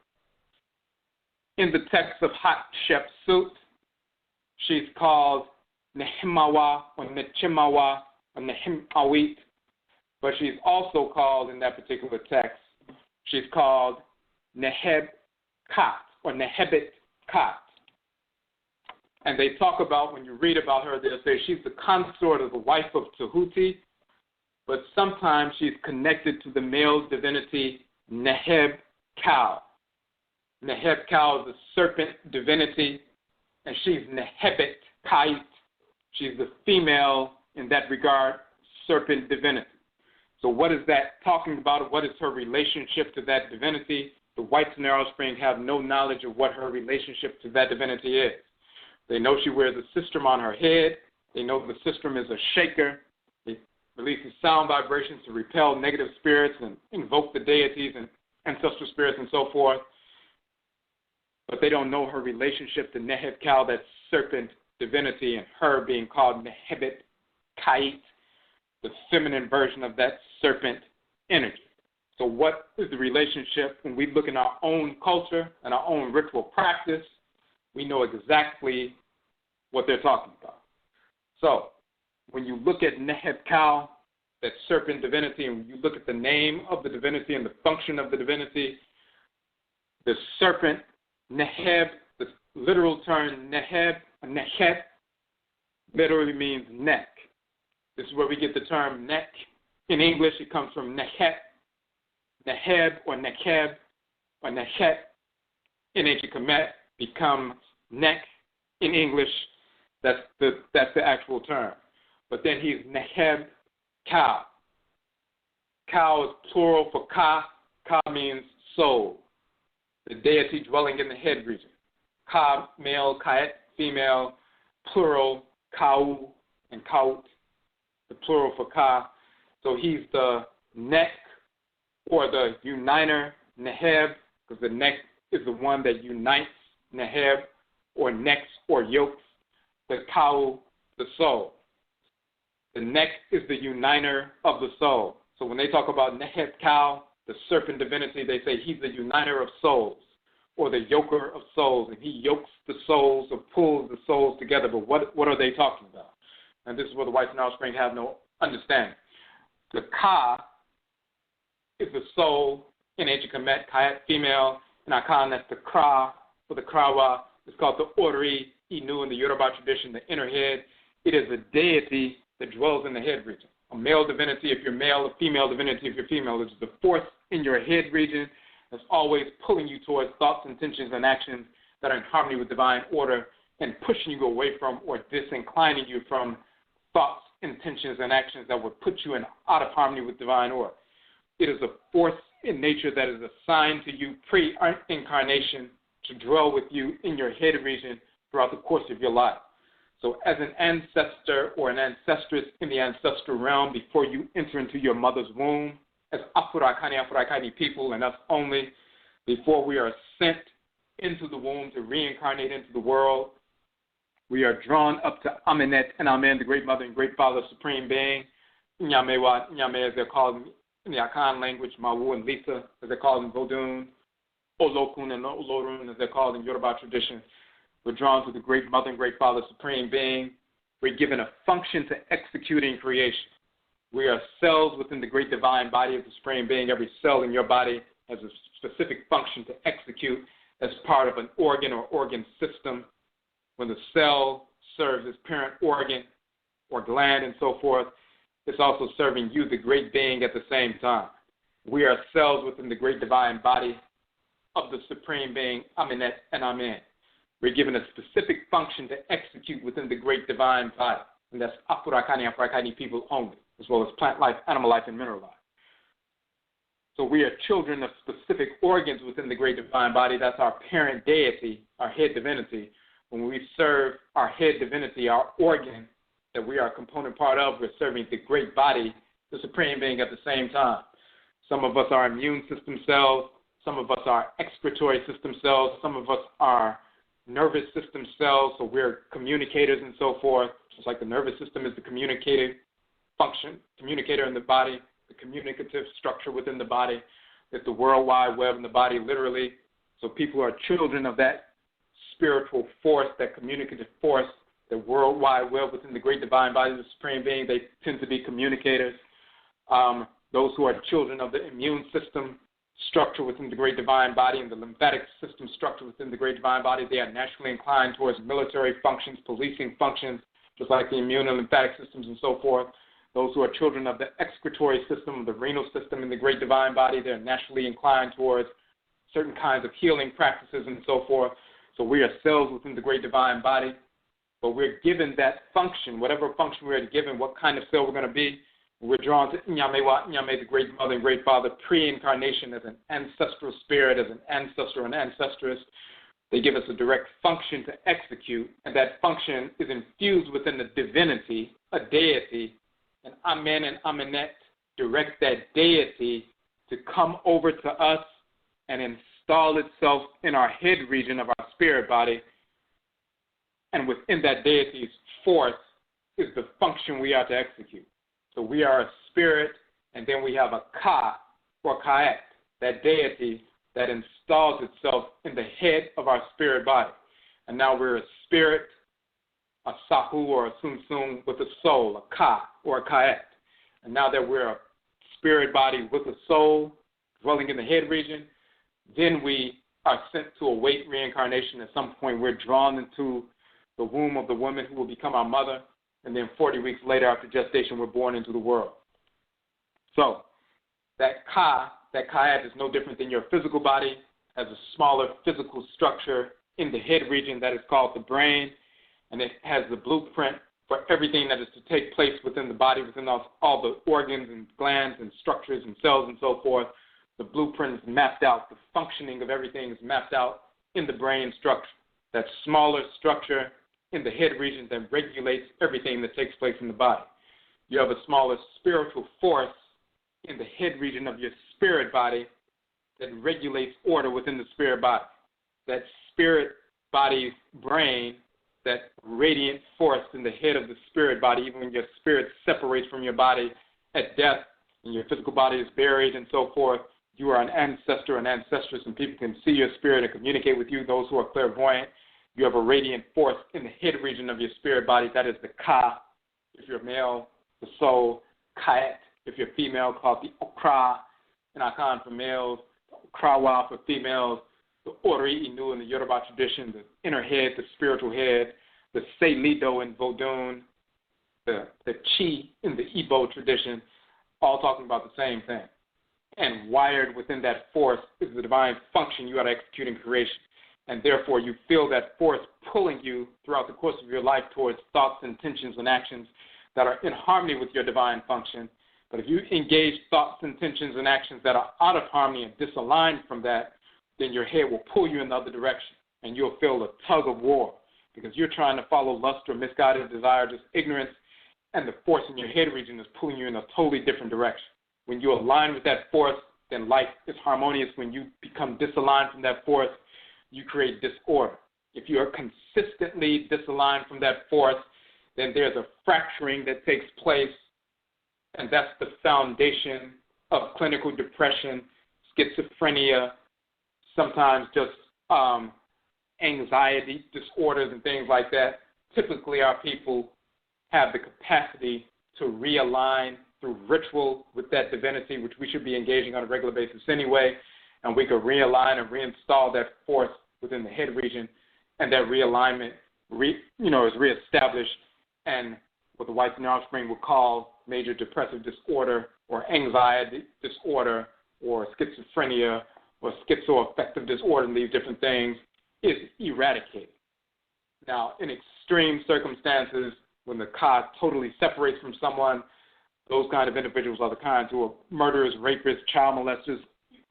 In the text of Hatshepsut, she's called Nehemauat or Nechemaua or Nehemauat, but she's also called in that particular text, she's called Neheb-Kat or Nehebit-Kat. And they talk about, when you read about her, they'll say she's the consort of the wife of Tahuti, but sometimes she's connected to the male divinity Neheb-Kau. Neheb-Kau is the serpent divinity, and she's Nehebit-Kait. She's the female, in that regard, serpent divinity. So what is that talking about? What is her relationship to that divinity? The whites in their offspring have no knowledge of what her relationship to that divinity is. They know she wears a sistrum on her head. They know the sistrum is a shaker. It releases sound vibrations to repel negative spirits and invoke the deities and ancestral spirits and so forth. But they don't know her relationship to Neheb-Kau, that serpent divinity, and her being called Nehebit-Kait, the feminine version of that serpent energy. So what is the relationship? When we look in our own culture and our own ritual practice, we know exactly what they're talking about. So when you look at Neheb-Kau, that serpent divinity, and when you look at the name of the divinity and the function of the divinity, the serpent, Neheb, the literal term Neheb, Nechet, literally means neck. This is where we get the term neck. In English, it comes from Nechet, Neheb, or Nekeb, or Nechet. In ancient Kemet, becomes neck. In English, that's the actual term. But then he's Neheb-Kau. Kau is plural for Ka. Ka means soul, the deity dwelling in the head region. Ka, male, Kait, female, plural, Kau and Kaut, the plural for Ka. So he's the neck or the uniter, Neheb, because the neck is the one that unites, Neheb, or necks or yokes, the Kau, the soul. The neck is the uniter of the soul. So when they talk about Neheb-Kau, the serpent divinity, they say he's the uniter of souls, or the yoker of souls, and he yokes the souls or pulls the souls together. But what are they talking about? And this is where the whites and offspring have no understanding. The Ka is the soul in ancient Kemet, Kayat, female, and Akhan, that's the Kra, or the Krawa. It's called the Odwirafo in the Yoruba tradition, the inner head. It is a deity that dwells in the head region. A male divinity if you're male, a female divinity if you're female. It's the force in your head region that's always pulling you towards thoughts, intentions, and actions that are in harmony with divine order and pushing you away from or disinclining you from thoughts, intentions, and actions that would put you out of harmony with divine order. It is a force in nature that is assigned to you pre-incarnation to dwell with you in your head region throughout the course of your life. So as an ancestor or an ancestress in the ancestral realm, before you enter into your mother's womb, as Afurakanu, Afuraitkaitnut people, and us only, before we are sent into the womb to reincarnate into the world, we are drawn up to Aminet and Amen, the great mother and great father, supreme being, Nehemauat, Nyame as they're called in the Akhan language, Mawu and Lisa as they're called in Voodoo, Olokun and Olorun as they're called in Yoruba tradition. We're drawn to the great mother and great father, supreme being. We're given a function to execute in creation. We are cells within the great divine body of the supreme being. Every cell in your body has a specific function to execute as part of an organ or organ system. When the cell serves as parent organ or gland and so forth, it's also serving you, the great being, at the same time. We are cells within the great divine body of the supreme being, Aminet and Amen. We're given a specific function to execute within the great divine body, and that's Afurakanu, Afuraitkaitnut people only, as well as plant life, animal life, and mineral life. So we are children of specific organs within the great divine body. That's our parent deity, our head divinity. When we serve our head divinity, our organ that we are a component part of, we're serving the great body, the supreme being, at the same time. Some of us are immune system cells. Some of us are excretory system cells. Some of us are nervous system cells, so we're communicators and so forth, just like the nervous system is the communicator in the body, the communicative structure within the body. It's the World Wide Web in the body, literally. So people are children of that spiritual force, that communicative force, the World Wide Web within the great divine body of the Supreme Being. They tend to be communicators. Those who are children of the immune system structure within the great divine body and the lymphatic system structure within the great divine body, they are naturally inclined towards military functions, policing functions, just like the immune and lymphatic systems and so forth. Those who are children of the excretory system, the renal system in the great divine body, they're naturally inclined towards certain kinds of healing practices and so forth. So we are cells within the great divine body, but we're given that function, whatever function we're given, what kind of cell we're going to be. We're drawn to Nehemaut, the great mother and great father, pre-incarnation as an ancestral spirit, as an ancestor and ancestress. They give us a direct function to execute, and that function is infused within the divinity, a deity, and Amen and Amenet direct that deity to come over to us and install itself in our head region of our spirit body. And within that deity's force is the function we are to execute. So we are a spirit, and then we have a Ka, or KA-KAIT, that deity that installs itself in the head of our spirit body. And now we're a spirit, a Sahu or a Sum with a soul, a Ka or a KA-KAIT. And now that we're a spirit body with a soul dwelling in the head region, then we are sent to await reincarnation. At some point, we're drawn into the womb of the woman who will become our mother. And then 40 weeks later after gestation, we're born into the world. So that KA-KAIT is no different than your physical body, has a smaller physical structure in the head region that is called the brain, and it has the blueprint for everything that is to take place within the body, within all the organs and glands and structures and cells and so forth. The blueprint is mapped out. The functioning of everything is mapped out in the brain structure. That smaller structure in the head region that regulates everything that takes place in the body. You have a smaller spiritual force in the head region of your spirit body that regulates order within the spirit body. That spirit body's brain, that radiant force in the head of the spirit body, even when your spirit separates from your body at death and your physical body is buried and so forth, you are an ancestor and ancestress, and people can see your spirit and communicate with you, those who are clairvoyant. You have a radiant force in the head region of your spirit body. That is the Ka, if you're male, the soul, KAIT, if you're female, called the Okra, and Akhan for males, Krawa for females, the Ori Inu in the Yoruba tradition, the inner head, the spiritual head, the Selido in Vodun, the Chi in the Igbo tradition, all talking about the same thing. And wired within that force is the divine function you are to execute in creation. And therefore, you feel that force pulling you throughout the course of your life towards thoughts, intentions, and actions that are in harmony with your divine function. But if you engage thoughts, intentions, and actions that are out of harmony and disaligned from that, then your head will pull you in the other direction, and you'll feel a tug of war because you're trying to follow lust or misguided desire, just ignorance, and the force in your head region is pulling you in a totally different direction. When you align with that force, then life is harmonious. When you become disaligned from that force, you create disorder. If you are consistently disaligned from that force, then there's a fracturing that takes place, and that's the foundation of clinical depression, schizophrenia, sometimes just anxiety disorders and things like that. Typically, our people have the capacity to realign through ritual with that divinity, which we should be engaging on a regular basis anyway, and we could realign and reinstall that force within the head region, and that realignment is reestablished, and what the whites and their offspring would call major depressive disorder or anxiety disorder or schizophrenia or schizoaffective disorder and these different things is eradicated. Now, in extreme circumstances, when the Ka totally separates from someone, those kind of individuals are the kinds who are murderers, rapists, child molesters,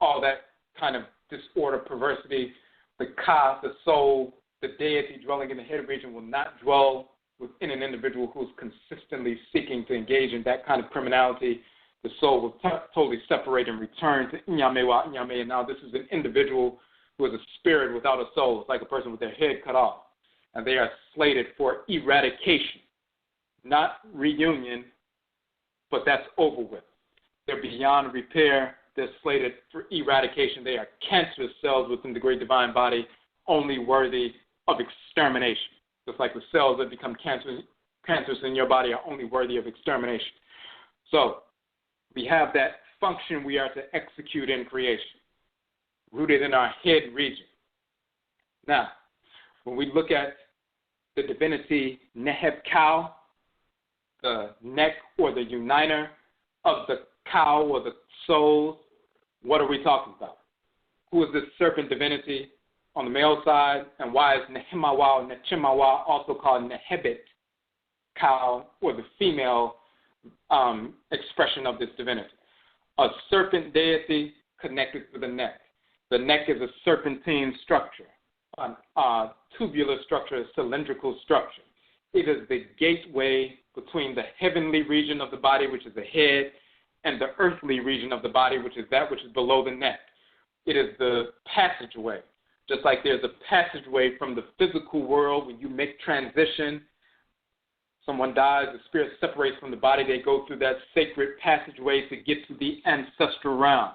all that kind of disorder, perversity. The Ka, the soul, the deity dwelling in the head region will not dwell within an individual who's consistently seeking to engage in that kind of criminality. The soul will totally separate and return to Nehemaua, and now this is an individual who is a spirit without a soul. It's like a person with their head cut off. And they are slated for eradication, not reunion, but that's over with. They're beyond repair. They're slated for eradication. They are cancerous cells within the great divine body, only worthy of extermination. Just like the cells that become cancerous in your body are only worthy of extermination. So we have that function we are to execute in creation, rooted in our head region. Now, when we look at the divinity Nehemauat, the neck or the uniter of the cow or the soul, what are we talking about? Who is this serpent divinity on the male side, and why is Nehemauat or Nechemaua also called Nehebit, cow, or the female expression of this divinity? A serpent deity connected to the neck. The neck is a serpentine structure, a tubular structure, a cylindrical structure. It is the gateway between the heavenly region of the body, which is the head, and the earthly region of the body, which is that which is below the neck. It is the passageway. Just like there's a passageway from the physical world when you make transition, someone dies, the spirit separates from the body, they go through that sacred passageway to get to the ancestral realm.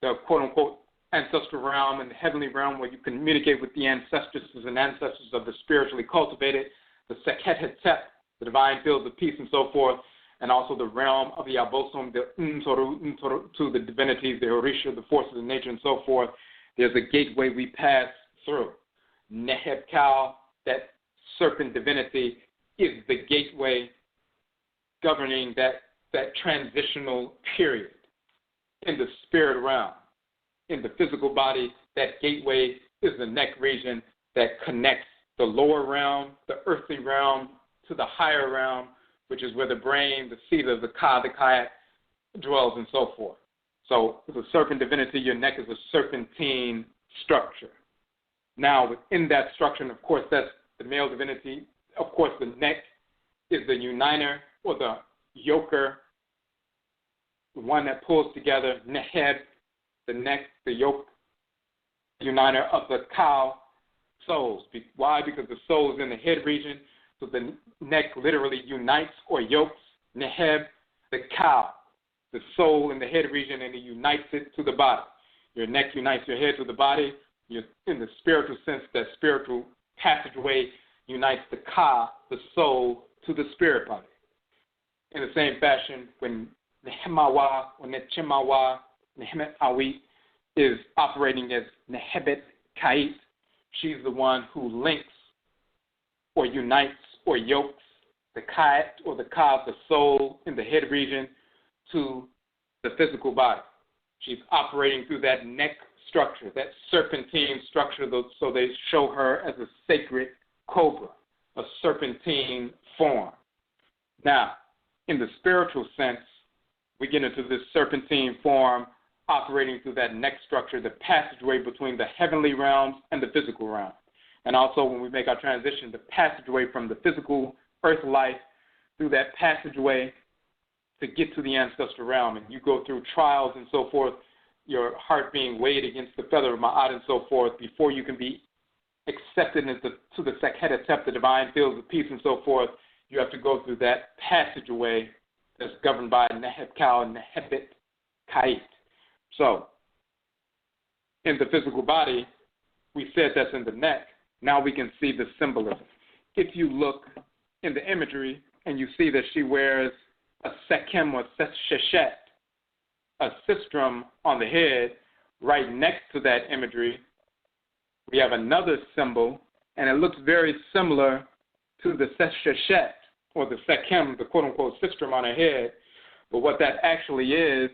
The quote-unquote ancestral realm and the heavenly realm where you communicate with the ancestresses and ancestors of the spiritually cultivated, the Serpent Divinity, the divine fields of peace and so forth, and also the realm of the Obosom, the NTORO, to the divinities, the Orisha, the forces of nature and so forth. There's a gateway we pass through. Nehemauat, that serpent divinity, is the gateway governing that transitional period in the spirit realm. In the physical body, that gateway is the neck region that connects the lower realm, the earthly realm, to the higher realm, which is where the brain, the seat of the KA-KAIT dwells and so forth. So the serpent divinity, your neck is a serpentine structure. Now, within that structure, and of course that's the male divinity, of course the neck is the uniter or the yoker, the one that pulls together, Nehem, the neck, the yoke, uniter of the cow souls. Why? Because the soul is in the head region, so the neck literally unites or yokes Nehem, the cow, the soul in the head region, and it unites it to the body. Your neck unites your head to the body. You're, in the spiritual sense, that spiritual passageway unites the ka, the soul, to the spirit body. In the same fashion, when Nehemauat or Nechemaua, Nehemauat, is operating as AFAHYE, she's the one who links or unites or yokes the kait or the ka, the soul in the head region, to the physical body. She's operating through that neck structure, that serpentine structure, so they show her as a sacred cobra, a serpentine form. Now, in the spiritual sense, we get into this serpentine form operating through that neck structure, the passageway between the heavenly realms and the physical realm. And also when we make our transition, the passageway from the physical earth life through that passageway to get to the ancestral realm. And you go through trials and so forth, your heart being weighed against the feather of Ma'at and so forth, before you can be accepted into the Serpent Divinity, the divine fields of peace and so forth. You have to go through that passageway that's governed by Nehemauat and AFAHYE. So, in the physical body, we said that's in the neck. Now we can see the symbolism. If you look in the imagery and you see that she wears a sekem or seshet, a sistrum on the head, right next to that imagery, we have another symbol, and it looks very similar to the seshet or the sekem, the quote-unquote sistrum on her head. But what that actually is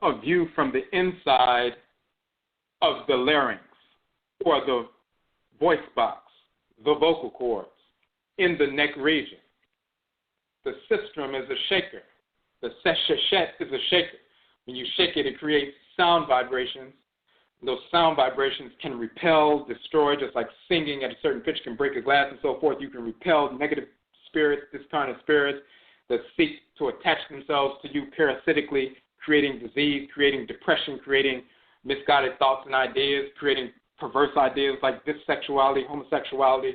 a view from the inside of the larynx or the voice box, the vocal cords in the neck region. The sistrum is a shaker. The seshet is a shaker. When you shake it, it creates sound vibrations. Those sound vibrations can repel, destroy, just like singing at a certain pitch can break a glass and so forth. You can repel negative spirits, discarnate spirits that seek to attach themselves to you parasitically, creating disease, creating depression, creating misguided thoughts and ideas, creating perverse ideas like bisexuality, homosexuality,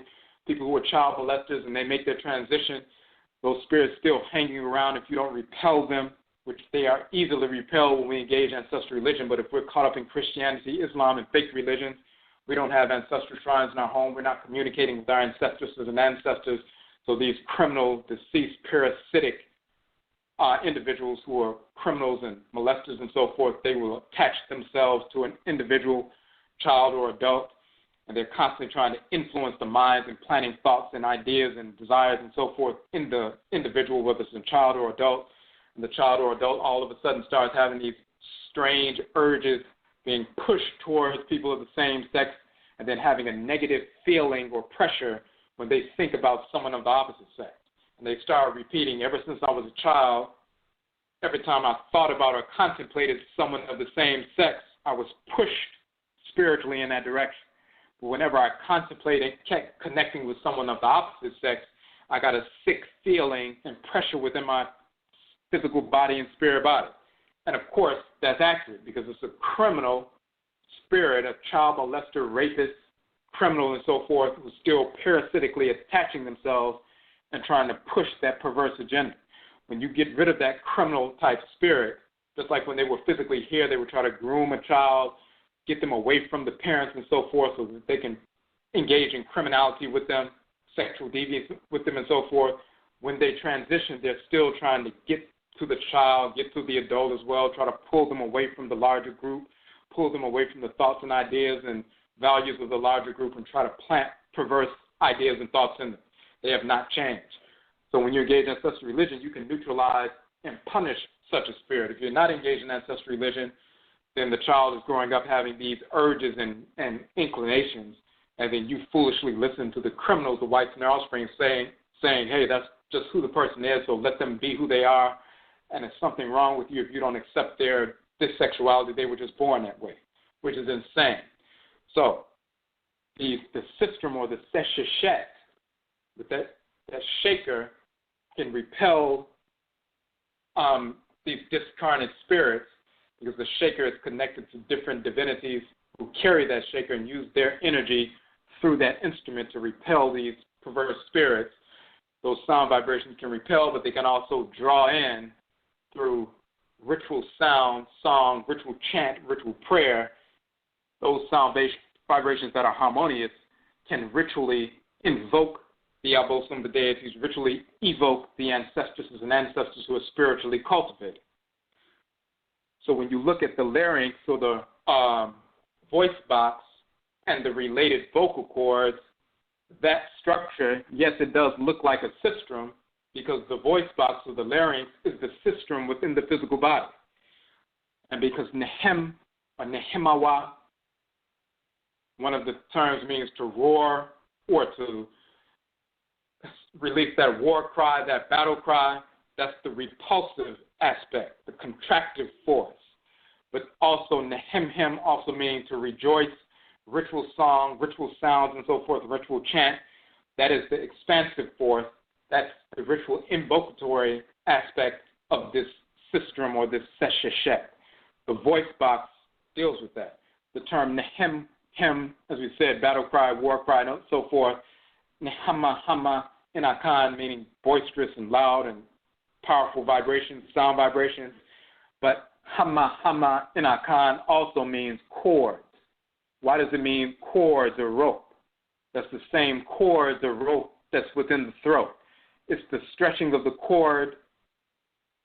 people who are child molesters and they make their transition, those spirits still hanging around if you don't repel them, which they are easily repelled when we engage ancestral religion. But if we're caught up in Christianity, Islam, and fake religions, we don't have ancestral shrines in our home. We're not communicating with our ancestresses and ancestors. So these criminal, deceased, parasitic individuals who are criminals and molesters and so forth, they will attach themselves to an individual, child or adult, and they're constantly trying to influence the minds and planting thoughts and ideas and desires and so forth in the individual, whether it's a child or adult. And the child or adult all of a sudden starts having these strange urges, being pushed towards people of the same sex, and then having a negative feeling or pressure when they think about someone of the opposite sex. And they start repeating, ever since I was a child, every time I thought about or contemplated someone of the same sex, I was pushed spiritually in that direction. But whenever I contemplated connecting with someone of the opposite sex, I got a sick feeling and pressure within my physical body and spirit body. And of course, that's accurate because it's a criminal spirit, a child molester, rapist, criminal, and so forth, who's still parasitically attaching themselves and trying to push that perverse agenda. When you get rid of that criminal type spirit, just like when they were physically here, they would try to groom a child, get them away from the parents and so forth so that they can engage in criminality with them, sexual deviance with them and so forth. When they transition, they're still trying to get to the child, get to the adult as well, try to pull them away from the larger group, pull them away from the thoughts and ideas and values of the larger group and try to plant perverse ideas and thoughts in them. They have not changed. So when you engage in ancestral religion, you can neutralize and punish such a spirit. If you're not engaged in ancestral religion, then the child is growing up having these urges and inclinations, and then you foolishly listen to the criminals, the whites and their offspring, saying, hey, that's just who the person is, so let them be who they are, and there's something wrong with you if you don't accept this sexuality. They were just born that way, which is insane. So the sistrum or the sesheshet, with that shaker, can repel these discarnate spirits because the shaker is connected to different divinities who carry that shaker and use their energy through that instrument to repel these perverse spirits. Those sound vibrations can repel, but they can also draw in through ritual sound, song, ritual chant, ritual prayer. Those sound vibrations that are harmonious can ritually invoke the Obosom, the deities, ritually evoke the ancestresses and ancestors who are spiritually cultivated. So when you look at the larynx, or the voice box, and the related vocal cords, that structure, yes, it does look like a sistrum because the voice box or the larynx is the sistrum within the physical body. And because Nehem or Nehemauat, one of the terms means to roar or to release that war cry, that battle cry, that's the repulsive aspect, the contractive force. But also Nehemhem also means to rejoice, ritual song, ritual sounds, and so forth, ritual chant. That is the expansive force. That's the ritual invocatory aspect of this sistrum or this sesheshet. The voice box deals with that. The term Nehemhem, as we said, battle cry, war cry, and so forth. Nehama in Akhan, meaning boisterous and loud and powerful vibrations, sound vibrations. But Hama in Akhan also means cords. Why does it mean cords or rope? That's the same cords or rope that's within the throat. It's the stretching of the cord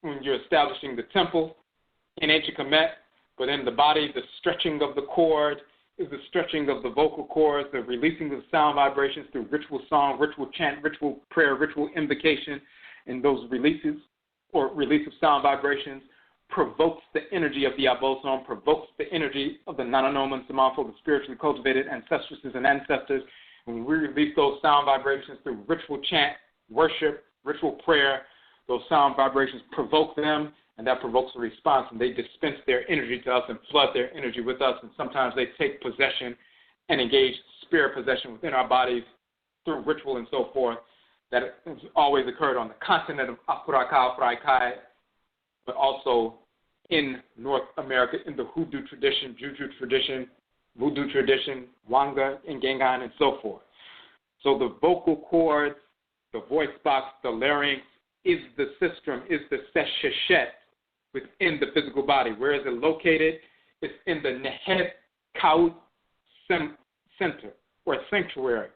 when you're establishing the temple in ancient Kemet, but in the body, the stretching of the cord is the stretching of the vocal cords, the releasing of sound vibrations through ritual song, ritual chant, ritual prayer, ritual invocation, and those releases or release of sound vibrations provokes the energy of the Obosom, provokes the energy of the Nananoma and Samanfo, the spiritually cultivated ancestresses and ancestors. When we release those sound vibrations through ritual chant, worship, ritual prayer, those sound vibrations provoke them, and that provokes a response, and they dispense their energy to us and flood their energy with us, and sometimes they take possession and engage spirit possession within our bodies through ritual and so forth. That has always occurred on the continent of Afuraitkaitnut, but also in North America in the Hoodoo tradition, Juju tradition, Voodoo tradition, Wanga, and Gengan, and so forth. So the vocal cords, the voice box, the larynx is the sistrum, is the sesheshet within the physical body. Where is it located? It's in the Nehemaut center or sanctuary.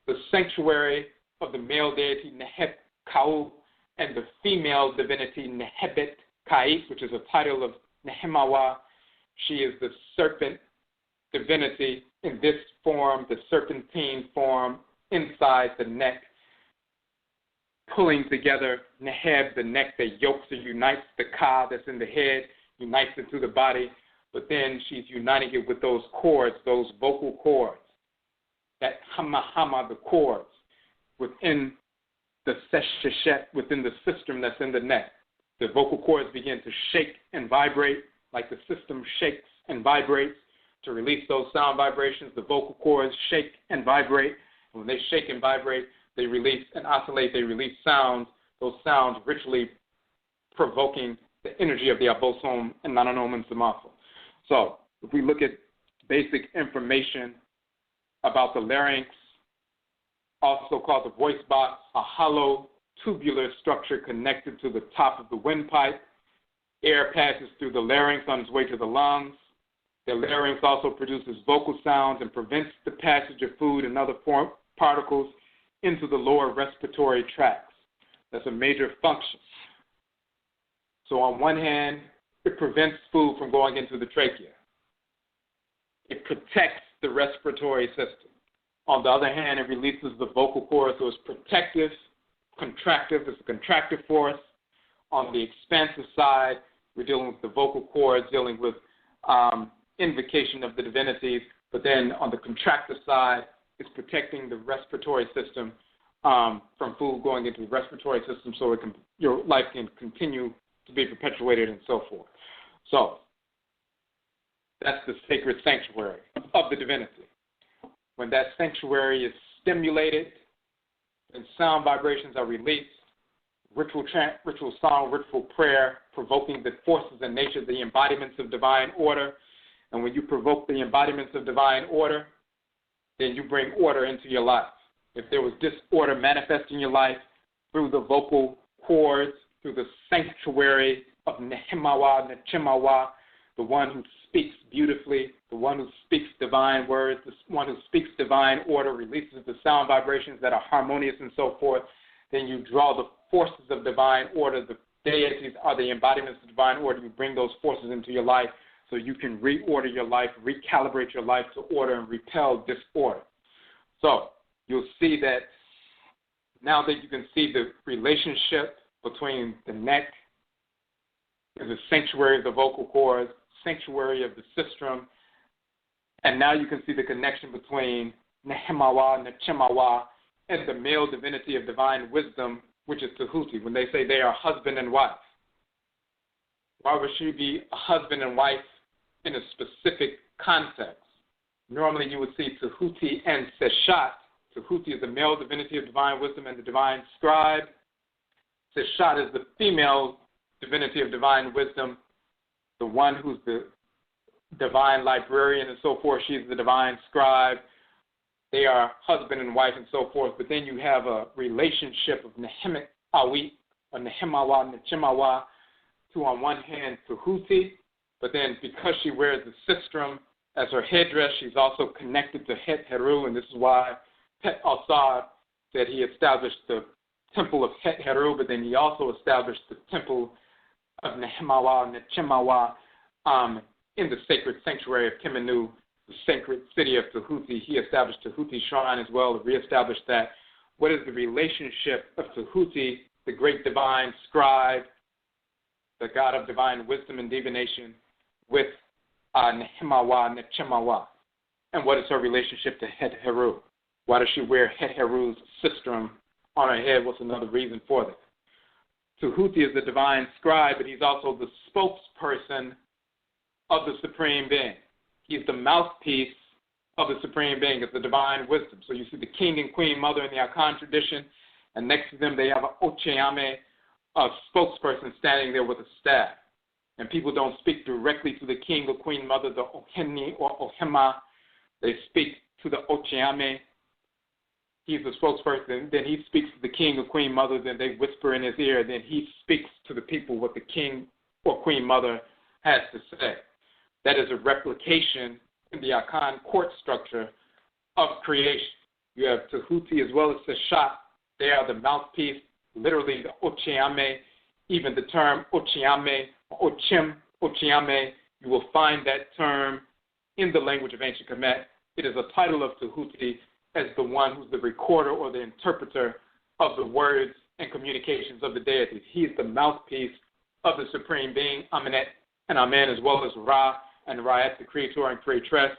The sanctuary of the male deity Nehemaut and the female divinity AFAHYE, which is a title of Nehemaua. She is the serpent divinity in this form, the serpentine form inside the neck, pulling together Neheb, the neck that yokes and unites the Ka that's in the head, unites it to the body, but then she's uniting it with those cords, those vocal cords, that hama, the cords within the sesheshet, within the system that's in the neck. The vocal cords begin to shake and vibrate like the system shakes and vibrates. To release those sound vibrations, the vocal cords shake and vibrate. And when they shake and vibrate, they release and oscillate, they release sounds, those sounds ritually provoking the energy of the Obosom and Nananom and Samafo. So if we look at basic information about the larynx, also called the voice box, a hollow tubular structure connected to the top of the windpipe. Air passes through the larynx on its way to the lungs. The larynx also produces vocal sounds and prevents the passage of food and other particles into the lower respiratory tracts. That's a major function. So on one hand, it prevents food from going into the trachea. It protects the respiratory system. On the other hand, it releases the vocal cords, so it's protective, contractive, it's a contractive force. On the expansive side, we're dealing with the vocal cords, dealing with invocation of the divinities, but then on the contractive side, it's protecting the respiratory system from food going into the respiratory system so your life can continue to be perpetuated and so forth. So that's the sacred sanctuary of the divinity. When that sanctuary is stimulated and sound vibrations are released, ritual chant, ritual song, ritual prayer, provoking the forces in nature, the embodiments of divine order. And when you provoke the embodiments of divine order, then you bring order into your life. If there was disorder manifesting your life through the vocal cords, through the sanctuary of Nechemaua, the one who speaks beautifully, the one who speaks divine words, the one who speaks divine order, releases the sound vibrations that are harmonious and so forth, then you draw the forces of divine order. The deities are the embodiments of divine order. You bring those forces into your life so you can reorder your life, recalibrate your life to order and repel disorder. So you'll see that now that you can see the relationship between the neck and the sanctuary of the vocal cords, sanctuary of the sistrum, and now you can see the connection between Nehemaua, Nechemaua, and the male divinity of divine wisdom, which is Tahuti, when they say they are husband and wife. Why would she be a husband and wife in a specific context? Normally you would see Tahuti and Seshat. Tahuti is the male divinity of divine wisdom and the divine scribe. Seshat is the female divinity of divine wisdom, the one who's the divine librarian and so forth. She's the divine scribe. They are husband and wife and so forth. But then you have a relationship of Nehemaut or Nehemaua, Nechemaua, to on one hand Tahuti, but then because she wears the sistrum as her headdress, she's also connected to Het Heru, and this is why Pet Assad said he established the temple of Het Heru, but then he also established the temple of Nehemaua, Nechemaua, in the sacred sanctuary of Kemenu, the sacred city of Tahuti. He established Tahuti shrine as well to reestablish that. What is the relationship of Tahuti, the great divine scribe, the God of divine wisdom and divination, with Nehemaua, Nechemaua? And what is her relationship to Het Heru? Why does she wear Het Heru's sistrum on her head? What's another reason for that? Tahuti is the divine scribe, but he's also the spokesperson of the Supreme Being. He's the mouthpiece of the Supreme Being, it's the divine wisdom. So you see the king and queen mother in the Akhan tradition, and next to them they have an Ocheame, a spokesperson standing there with a staff. and people don't speak directly to the king or queen mother, the Oheni or Ohema. They speak to the Ochiame. He's the spokesperson. Then he speaks to the king or queen mother. Then they whisper in his ear. Then he speaks to the people what the king or queen mother has to say. That is a replication in the Akan court structure of creation. You have Tahuti as well as Seshat. They are the mouthpiece, literally the Ochiame. Even the term Ochiame, Ochim, Ochiame, you will find that term in the language of ancient Kemet. It is a title of Tahuti as the one who's the recorder or the interpreter of the words and communications of the deities. He is the mouthpiece of the Supreme Being, Amenet and Amen, as well as Ra and Ra'et, the Creator and Creatress,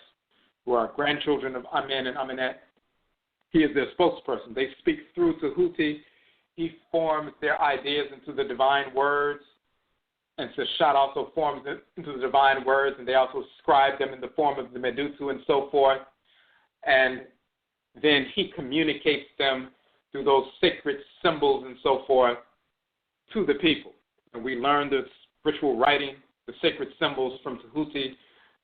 who are grandchildren of Amen and Amenet. He is their spokesperson. They speak through Tahuti. He forms their ideas into the divine words, and Seshat also forms it into the divine words, and they also scribe them in the form of the Medutu and so forth. And then he communicates them through those sacred symbols and so forth to the people. And we learn this ritual writing, the sacred symbols from Tahuti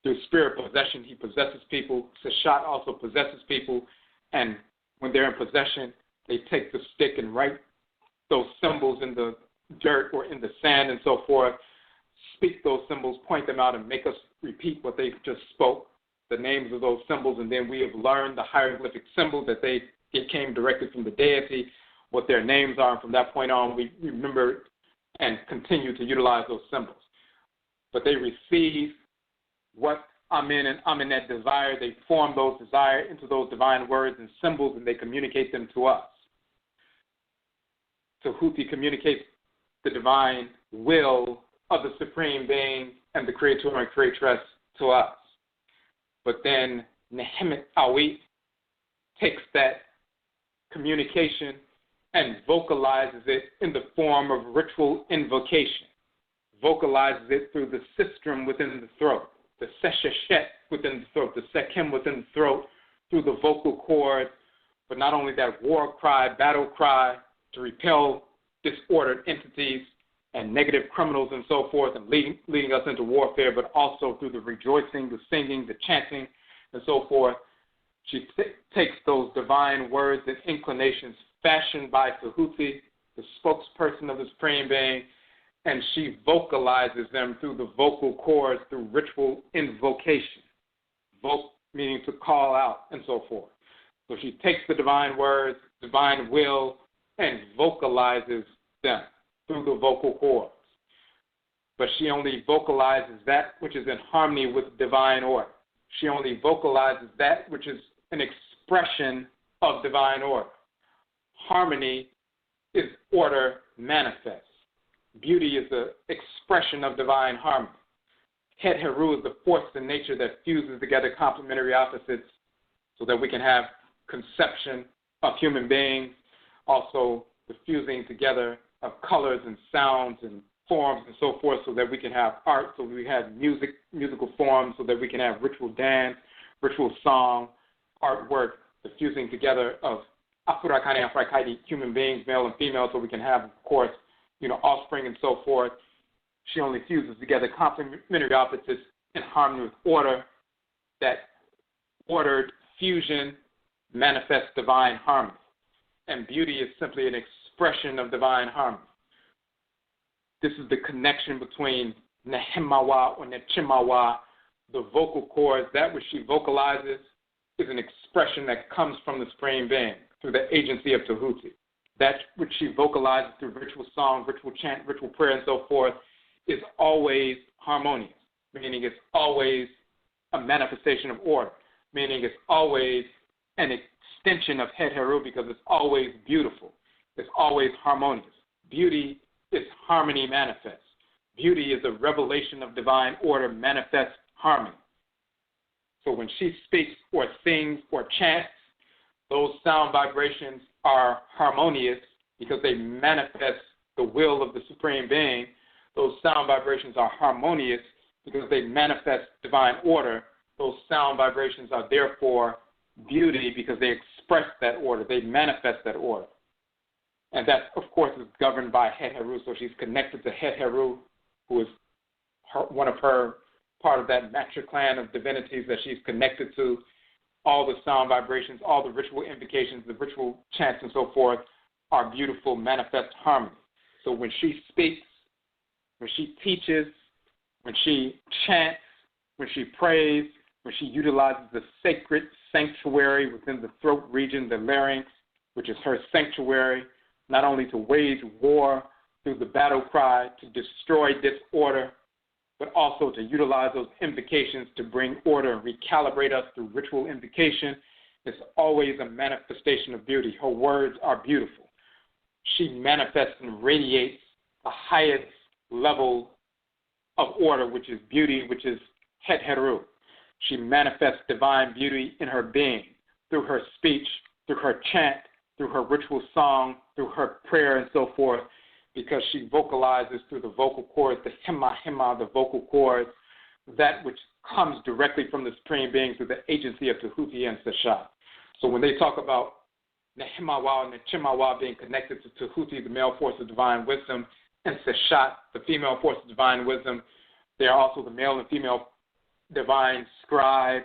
through spirit possession. He possesses people. Seshat also possesses people. And when they're in possession, they take the stick and write those symbols in the dirt or in the sand and so forth, speak those symbols, point them out, and make us repeat what they just spoke, the names of those symbols, and then we have learned the hieroglyphic symbol that it came directly from the deity, what their names are, and from that point on, we remember and continue to utilize those symbols. But they receive what Amen and Amenet desire. They form those desires into those divine words and symbols, and they communicate them to us. Tahuti communicates the divine will of the Supreme Being and the Creator and Creatress to us. But then Nehemauat takes that communication and vocalizes it in the form of ritual invocation, vocalizes it through the sistrum within the throat, the sesheshet within the throat, the sekem within the throat, through the vocal cords, but not only that war cry, battle cry, to repel disordered entities and negative criminals and so forth, and leading us into warfare, but also through the rejoicing, the singing, the chanting, and so forth. She takes those divine words and inclinations fashioned by Tahuti, the spokesperson of the Supreme Being, and she vocalizes them through the vocal cords, through ritual invocation. Vote meaning to call out and so forth. So she takes the divine words, divine will, and vocalizes them through the vocal cords. But she only vocalizes that which is in harmony with divine order. She only vocalizes that which is an expression of divine order. Harmony is order manifest. Beauty is the expression of divine harmony. Het Heru is the force in nature that fuses together complementary opposites so that we can have conception of human beings, also the fusing together of colors and sounds and forms and so forth so that we can have art, so we have musical forms, so that we can have ritual dance, ritual song, artwork, the fusing together of Afurakanu, Afuraitkaitnut, human beings, male and female, so we can have, of course, offspring and so forth. She only fuses together complementary opposites in harmony with order. That ordered fusion manifests divine harmony. And beauty is simply an expression of divine harmony. This is the connection between Nehemaua or Nechemaua, the vocal cords. That which she vocalizes is an expression that comes from the Supreme Being through the agency of Tahuti. That which she vocalizes through ritual song, ritual chant, ritual prayer, and so forth is always harmonious, meaning it's always a manifestation of order, meaning it's always an extension of Het Heru because it's always beautiful. It's always harmonious. Beauty is harmony manifest. Beauty is a revelation of divine order manifest harmony. So when she speaks or sings or chants, those sound vibrations are harmonious because they manifest the will of the Supreme Being. Those sound vibrations are harmonious because they manifest divine order. Those sound vibrations are therefore beauty because they express that order. They manifest that order. And that, of course, is governed by Het Heru. So she's connected to Het Heru, who is part of that matriarch clan of divinities that she's connected to. All the sound vibrations, all the ritual invocations, the ritual chants and so forth are beautiful manifest harmony. So when she speaks, when she teaches, when she chants, when she prays, when she utilizes the sacred sanctuary within the throat region, the larynx, which is her sanctuary, not only to wage war through the battle cry to destroy disorder, but also to utilize those invocations to bring order and recalibrate us through ritual invocation. It's always a manifestation of beauty. Her words are beautiful. She manifests and radiates the highest level of order, which is beauty, which is Het Heru. She manifests divine beauty in her being through her speech, through her chant, through her ritual song, through her prayer and so forth, because she vocalizes through the vocal cords, the HENA, the vocal cords, that which comes directly from the Supreme Being through the agency of Tahuti and Seshat. So when they talk about Nehemaua and Nechemaua being connected to Tahuti, the male force of divine wisdom, and Seshat, the female force of divine wisdom, they are also the male and female divine scribes,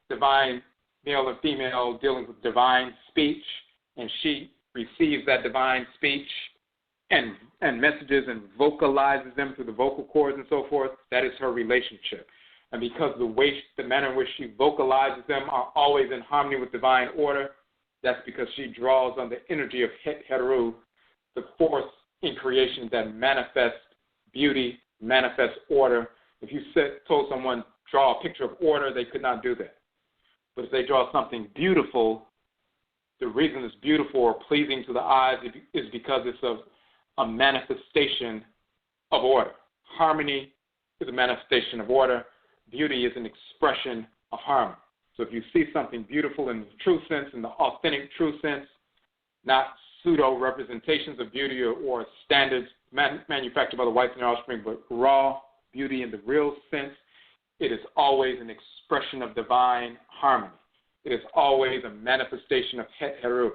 divine male and female dealing with divine speech, and she receives that divine speech and messages and vocalizes them through the vocal cords and so forth. That is her relationship. And because the manner in which she vocalizes them are always in harmony with divine order, that's because she draws on the energy of Het Heru, the force in creation that manifests beauty, manifests order. If you told someone, draw a picture of order, they could not do that. But if they draw something beautiful, the reason it's beautiful or pleasing to the eyes is because it's a manifestation of order. Harmony is a manifestation of order. Beauty is an expression of harmony. So if you see something beautiful in the true sense, in the authentic true sense, not pseudo representations of beauty or standards manufactured by the whites and their offspring, but raw beauty in the real sense, it is always an expression of divine harmony. It is always a manifestation of Het Heru.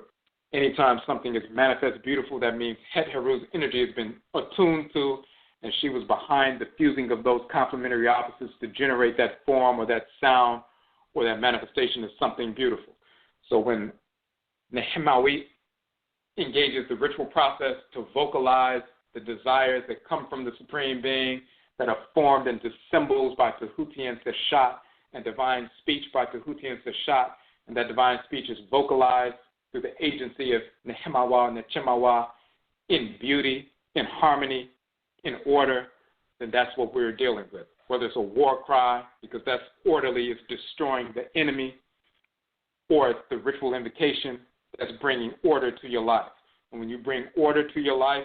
Anytime something is manifest beautiful, that means Het Heru's energy has been attuned to, and she was behind the fusing of those complementary opposites to generate that form or that sound or that manifestation of something beautiful. So when Nehemauat engages the ritual process to vocalize the desires that come from the Supreme Being that are formed into symbols by Tahuti and Seshat and divine speech by Tahuti and Seshat, and that divine speech is vocalized through the agency of Nehemaua and Nechemaua in beauty, in harmony, in order, then that's what we're dealing with. Whether it's a war cry, because that's orderly, it's destroying the enemy, or it's the ritual invocation that's bringing order to your life. And when you bring order to your life,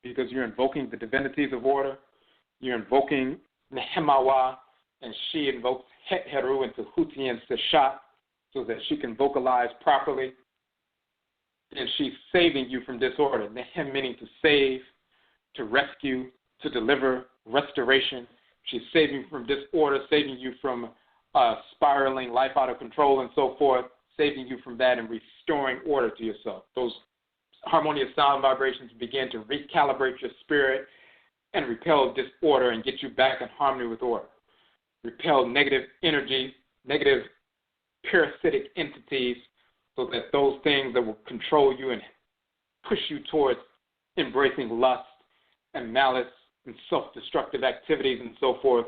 because you're invoking the divinities of order, you're invoking Nehemaua, and she invokes Het Heru and Tahuti and Seshat so that she can vocalize properly, and she's saving you from disorder. Nehem meaning to save, to rescue, to deliver, restoration. She's saving you from disorder, saving you from spiraling life out of control and so forth, saving you from that and restoring order to yourself. Those harmonious sound vibrations begin to recalibrate your spirit and repel disorder and get you back in harmony with order. Repel negative energy, negative parasitic entities, so that those things that will control you and push you towards embracing lust and malice and self-destructive activities and so forth,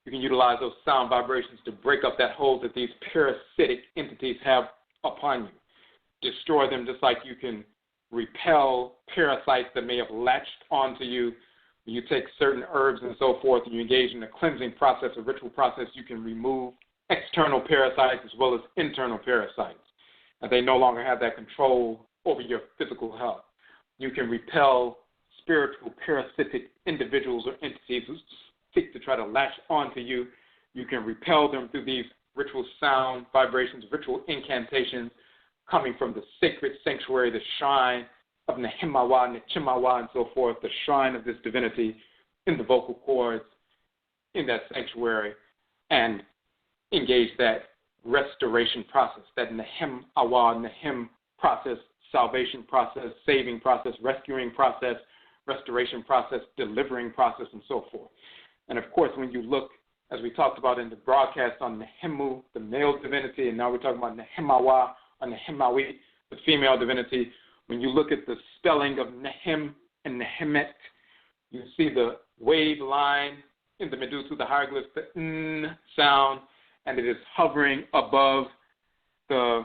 you can utilize those sound vibrations to break up that hold that these parasitic entities have upon you. Destroy them just like you can repel parasites that may have latched onto you. You take certain herbs and so forth, and you engage in a cleansing process, a ritual process, you can remove external parasites as well as internal parasites. And they no longer have that control over your physical health. You can repel spiritual parasitic individuals or entities who seek to try to latch onto you. You can repel them through these ritual sound vibrations, ritual incantations coming from the sacred sanctuary, the shrine of Nehemaua, Nechemaua, and so forth, the shrine of this divinity in the vocal cords in that sanctuary, and engage that restoration process, that Nehemaua, Nehem process, salvation process, saving process, rescuing process, restoration process, delivering process, and so forth. And of course, when you look, as we talked about in the broadcast on Nehemu, the male divinity, and now we're talking about Nehemaua or Nehemaui, the female divinity, when you look at the spelling of Nehem and Nehemet, you see the wave line in the Medusa, the hieroglyphs, the N sound, and it is hovering above the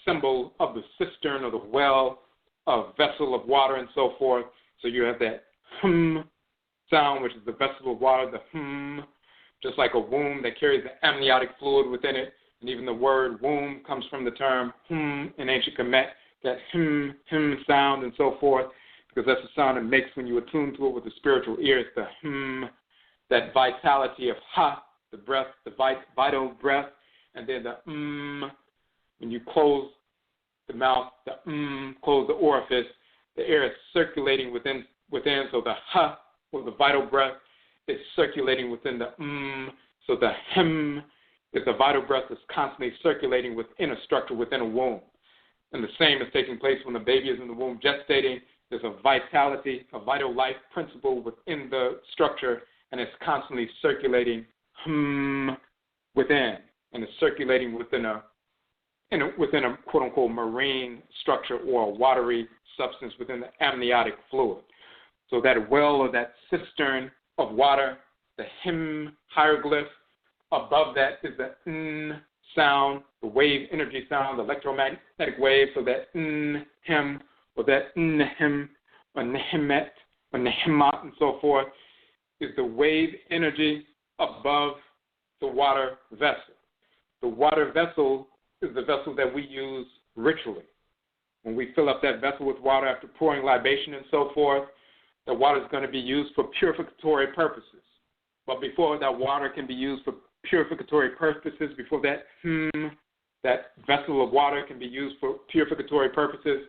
symbol of the cistern or the well, a vessel of water, and so forth. So you have that sound, which is the vessel of water, the just like a womb that carries the amniotic fluid within it. And even the word womb comes from the term in ancient Kemet, that sound and so forth, because that's the sound it makes when you attune to it with the spiritual ears, the that vitality of ha, the breath, the vital breath, and then the when you close the mouth, the close the orifice, the air is circulating within, so the ha, or the vital breath, is circulating within the so the hem is the vital breath that's constantly circulating within a structure, within a womb. And the same is taking place when the baby is in the womb gestating. There's a vitality, a vital life principle within the structure, and it's constantly circulating within, and it's circulating within a quote-unquote marine structure or a watery substance within the amniotic fluid. So that well or that cistern of water, the hem hieroglyph, above that is the N sound, the wave energy sound, the electromagnetic wave, so that Nehem or that Nehem or Nehemet or Nehemauat and so forth is the wave energy above the water vessel. The water vessel is the vessel that we use ritually. When we fill up that vessel with water after pouring libation and so forth, the water is going to be used for purificatory purposes. But before that water can be used for purificatory purposes, before that that vessel of water can be used for purificatory purposes,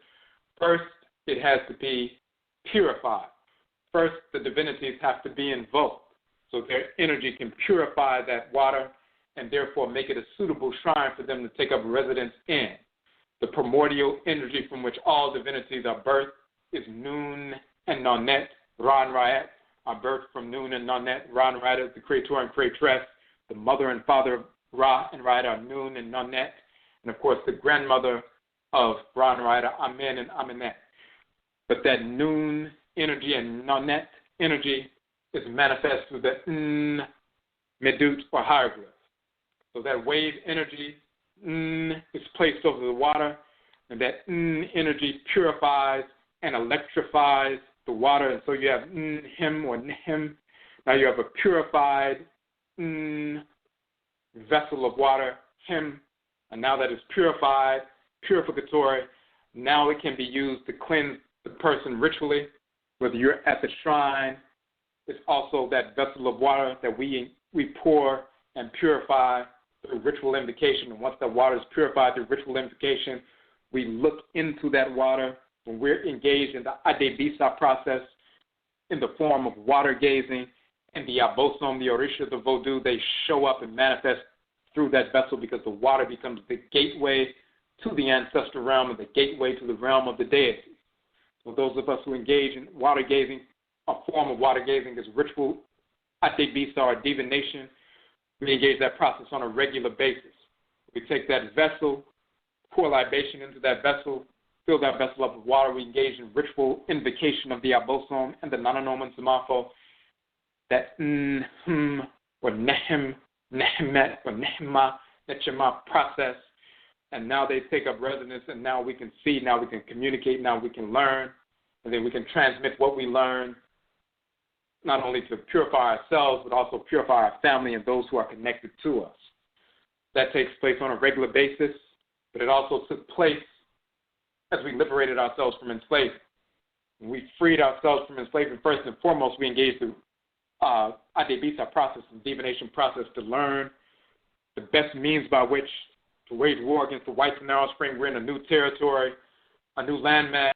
first it has to be purified. First, the divinities have to be invoked so their energy can purify that water and therefore make it a suitable shrine for them to take up residence in. The primordial energy from which all divinities are birthed is Nun and Nonet, Ra and Ra'et, are birthed from Nun and Nonet. Ra and Ra'et is the creator and creatress. The mother and father of Ra and Ra'et are Nun and Nonet. And of course, the grandmother of Ra and Ra'et are Amen and Amenet. But that Nun energy and Nonet energy is manifest through the Medut or hieroglyph. So that wave energy is placed over the water, and that energy purifies and electrifies the water, and so you have Nehem or Nehem. Now you have a purified vessel of water, Hem, and now that it's purified, purificatory, now it can be used to cleanse the person ritually. Whether you're at the shrine, it's also that vessel of water that we pour and purify through ritual invocation. And once that water is purified through ritual invocation, we look into that water. When we're engaged in the ADEBISA process in the form of water gazing, and the Obosom, the Orisha, the Voodoo, they show up and manifest through that vessel because the water becomes the gateway to the ancestral realm and the gateway to the realm of the deity. So those of us who engage in water gazing, a form of water gazing is ritual ADEBISA or divination. We engage that process on a regular basis. We take that vessel, pour libation into that vessel, fill that vessel up with water. We engage in ritual invocation of the Obosom and the Nananoman Samafo, that or Nehem, Nehemet, or Nehema, Nechemaua process. And now they take up residence, and now we can see, now we can communicate, now we can learn, and then we can transmit what we learn, not only to purify ourselves, but also purify our family and those who are connected to us. That takes place on a regular basis, but it also took place as we liberated ourselves from enslavement. When we freed ourselves from enslavement, first and foremost, we engaged the ADEBISA process, the divination process, to learn the best means by which to wage war against the whites and their offspring. We're in a new territory, a new landmass,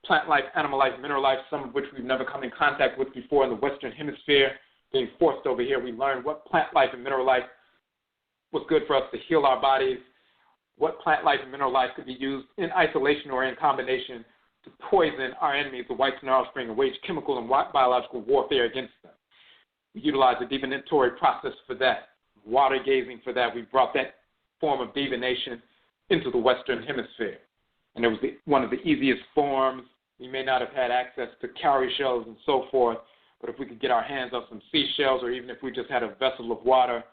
plant life, animal life, mineral life, some of which we've never come in contact with before in the Western Hemisphere. Being forced over here, we learned what plant life and mineral life was good for us to heal our bodies, what plant life and mineral life could be used in isolation or in combination to poison our enemies, the whites and our offspring, and wage chemical and biological warfare against them. We utilized the divinatory process for that, water gazing for that. We brought that form of divination into the Western Hemisphere. And it was one of the easiest forms. We may not have had access to cowrie shells and so forth, but if we could get our hands on some seashells, or even if we just had a vessel of water,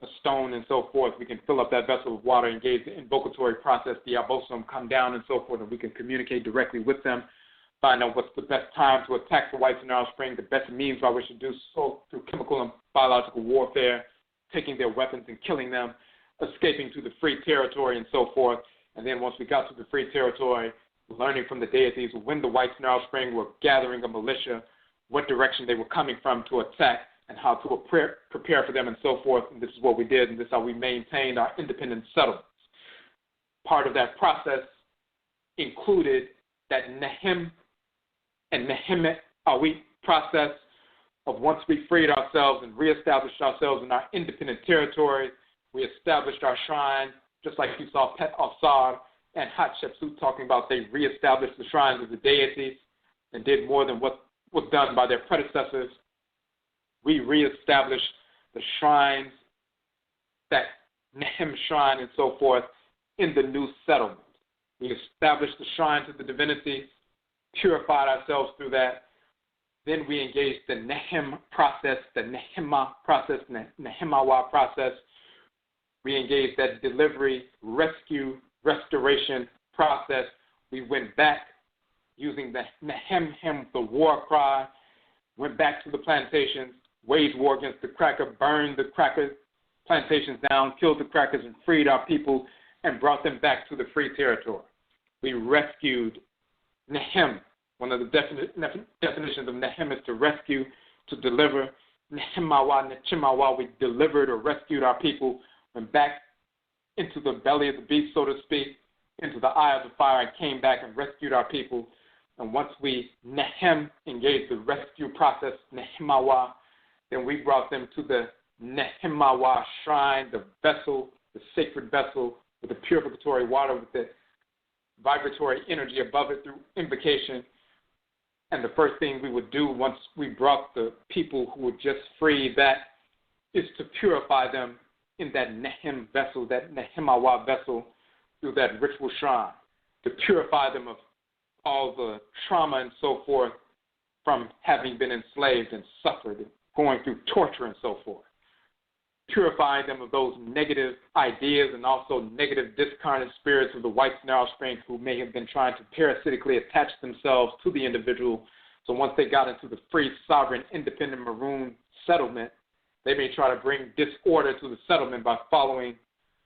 a stone and so forth, we can fill up that vessel of water, engage the invocatory process, the Obosom come down and so forth, and we can communicate directly with them, find out what's the best time to attack the whites and our offspring, the best means by which to do so through chemical and biological warfare, taking their weapons and killing them, escaping to the free territory and so forth. And then once we got to the free territory, learning from the deities when the whites and our offspring were gathering a militia, what direction they were coming from to attack, and how to prepare for them and so forth. And this is what we did, and this is how we maintained our independent settlements. Part of that process included that Nehem and Nehemauat process of once we freed ourselves and reestablished ourselves in our independent territory, we established our shrine, just like you saw Ptah and Hatshepsut talking about. They reestablished the shrines of the deities and did more than what was done by their predecessors. We reestablished the shrines, that Nehem shrine and so forth, in the new settlement. We established the shrines of the divinities, purified ourselves through that. Then we engaged the Nehem process, the Nehema process, Nehemauat process. We engaged that delivery, rescue, restoration process. We went back using the Nehem, the war cry, went back to the plantations, waged war against the cracker, burned the cracker plantations down, killed the crackers, and freed our people and brought them back to the free territory. We rescued Nehem. One of the definitions of Nehem is to rescue, to deliver. Nechemaua, we delivered or rescued our people, went back into the belly of the beast, so to speak, into the eye of the fire, and came back and rescued our people. And once we Nehem engaged the rescue process, Nehemaua, then we brought them to the Nehemaua shrine, the vessel, the sacred vessel with the purificatory water, with the vibratory energy above it through invocation. And the first thing we would do once we brought the people who were just freed back is to purify them in that Nehem vessel, that Nehemaua vessel, through that ritual shrine, to purify them of all the trauma and so forth from having been enslaved and suffered, and going through torture and so forth. Purifying them of those negative ideas and also negative discarnate spirits of the whites and offspring who may have been trying to parasitically attach themselves to the individual. So once they got into the free, sovereign, independent maroon settlement, they may try to bring disorder to the settlement by following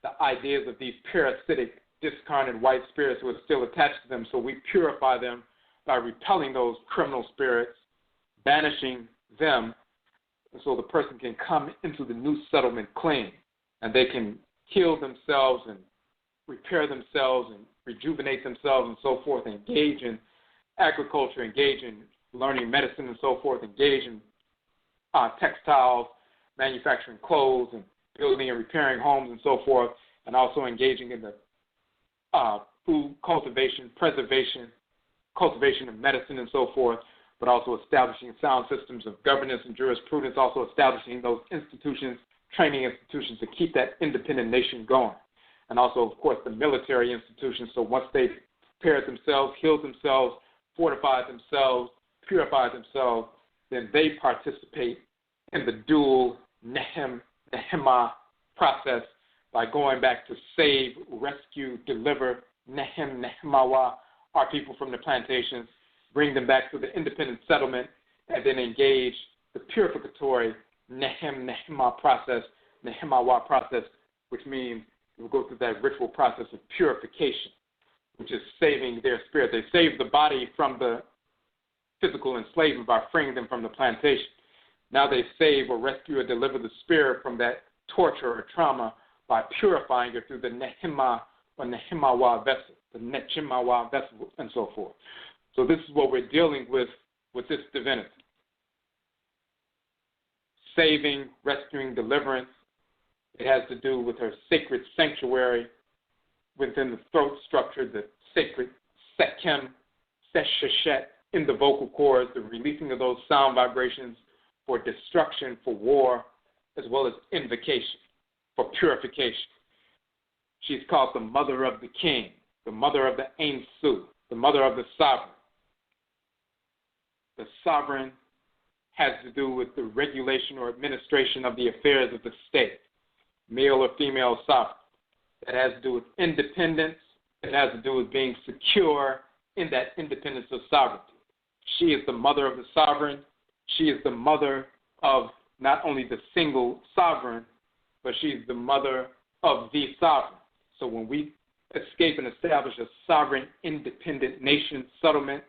the ideas of these parasitic, discarnate white spirits who are still attached to them. So we purify them by repelling those criminal spirits, banishing them, and so the person can come into the new settlement clean, and they can heal themselves and repair themselves and rejuvenate themselves and so forth, engage in agriculture, engage in learning medicine and so forth, engage in textiles, manufacturing clothes, and building and repairing homes and so forth, and also engaging in the food cultivation, preservation, cultivation of medicine and so forth, but also establishing sound systems of governance and jurisprudence, also establishing those institutions, training institutions to keep that independent nation going. And also, of course, the military institutions. So once they've prepared themselves, healed themselves, fortified themselves, purified themselves, then they participate in the dual Nehema process by going back to save, rescue, deliver Nehemaua, our people from the plantations, bring them back to the independent settlement, and then engage the purificatory Nehemaua process, which means we'll go through that ritual process of purification, which is saving their spirit. They save the body from the physical enslavement by freeing them from the plantation. Now they save or rescue or deliver the spirit from that torture or trauma by purifying it through the Nehema or Nehemaua vessel, the Nechemaua vessel, and so forth. So this is what we're dealing with this divinity. Saving, rescuing, deliverance. It has to do with her sacred sanctuary within the throat structure, the sacred Sekhem, sesheshet in the vocal cords, the releasing of those sound vibrations for destruction, for war, as well as invocation, for purification. She's called the mother of the king, the mother of the Ainsu, the mother of the sovereign. The sovereign has to do with the regulation or administration of the affairs of the state, male or female sovereign. That has to do with independence. It has to do with being secure in that independence of sovereignty. She is the mother of the sovereign. She is the mother of not only the single sovereign, but she's the mother of the sovereign. So when we escape and establish a sovereign, independent nation settlement,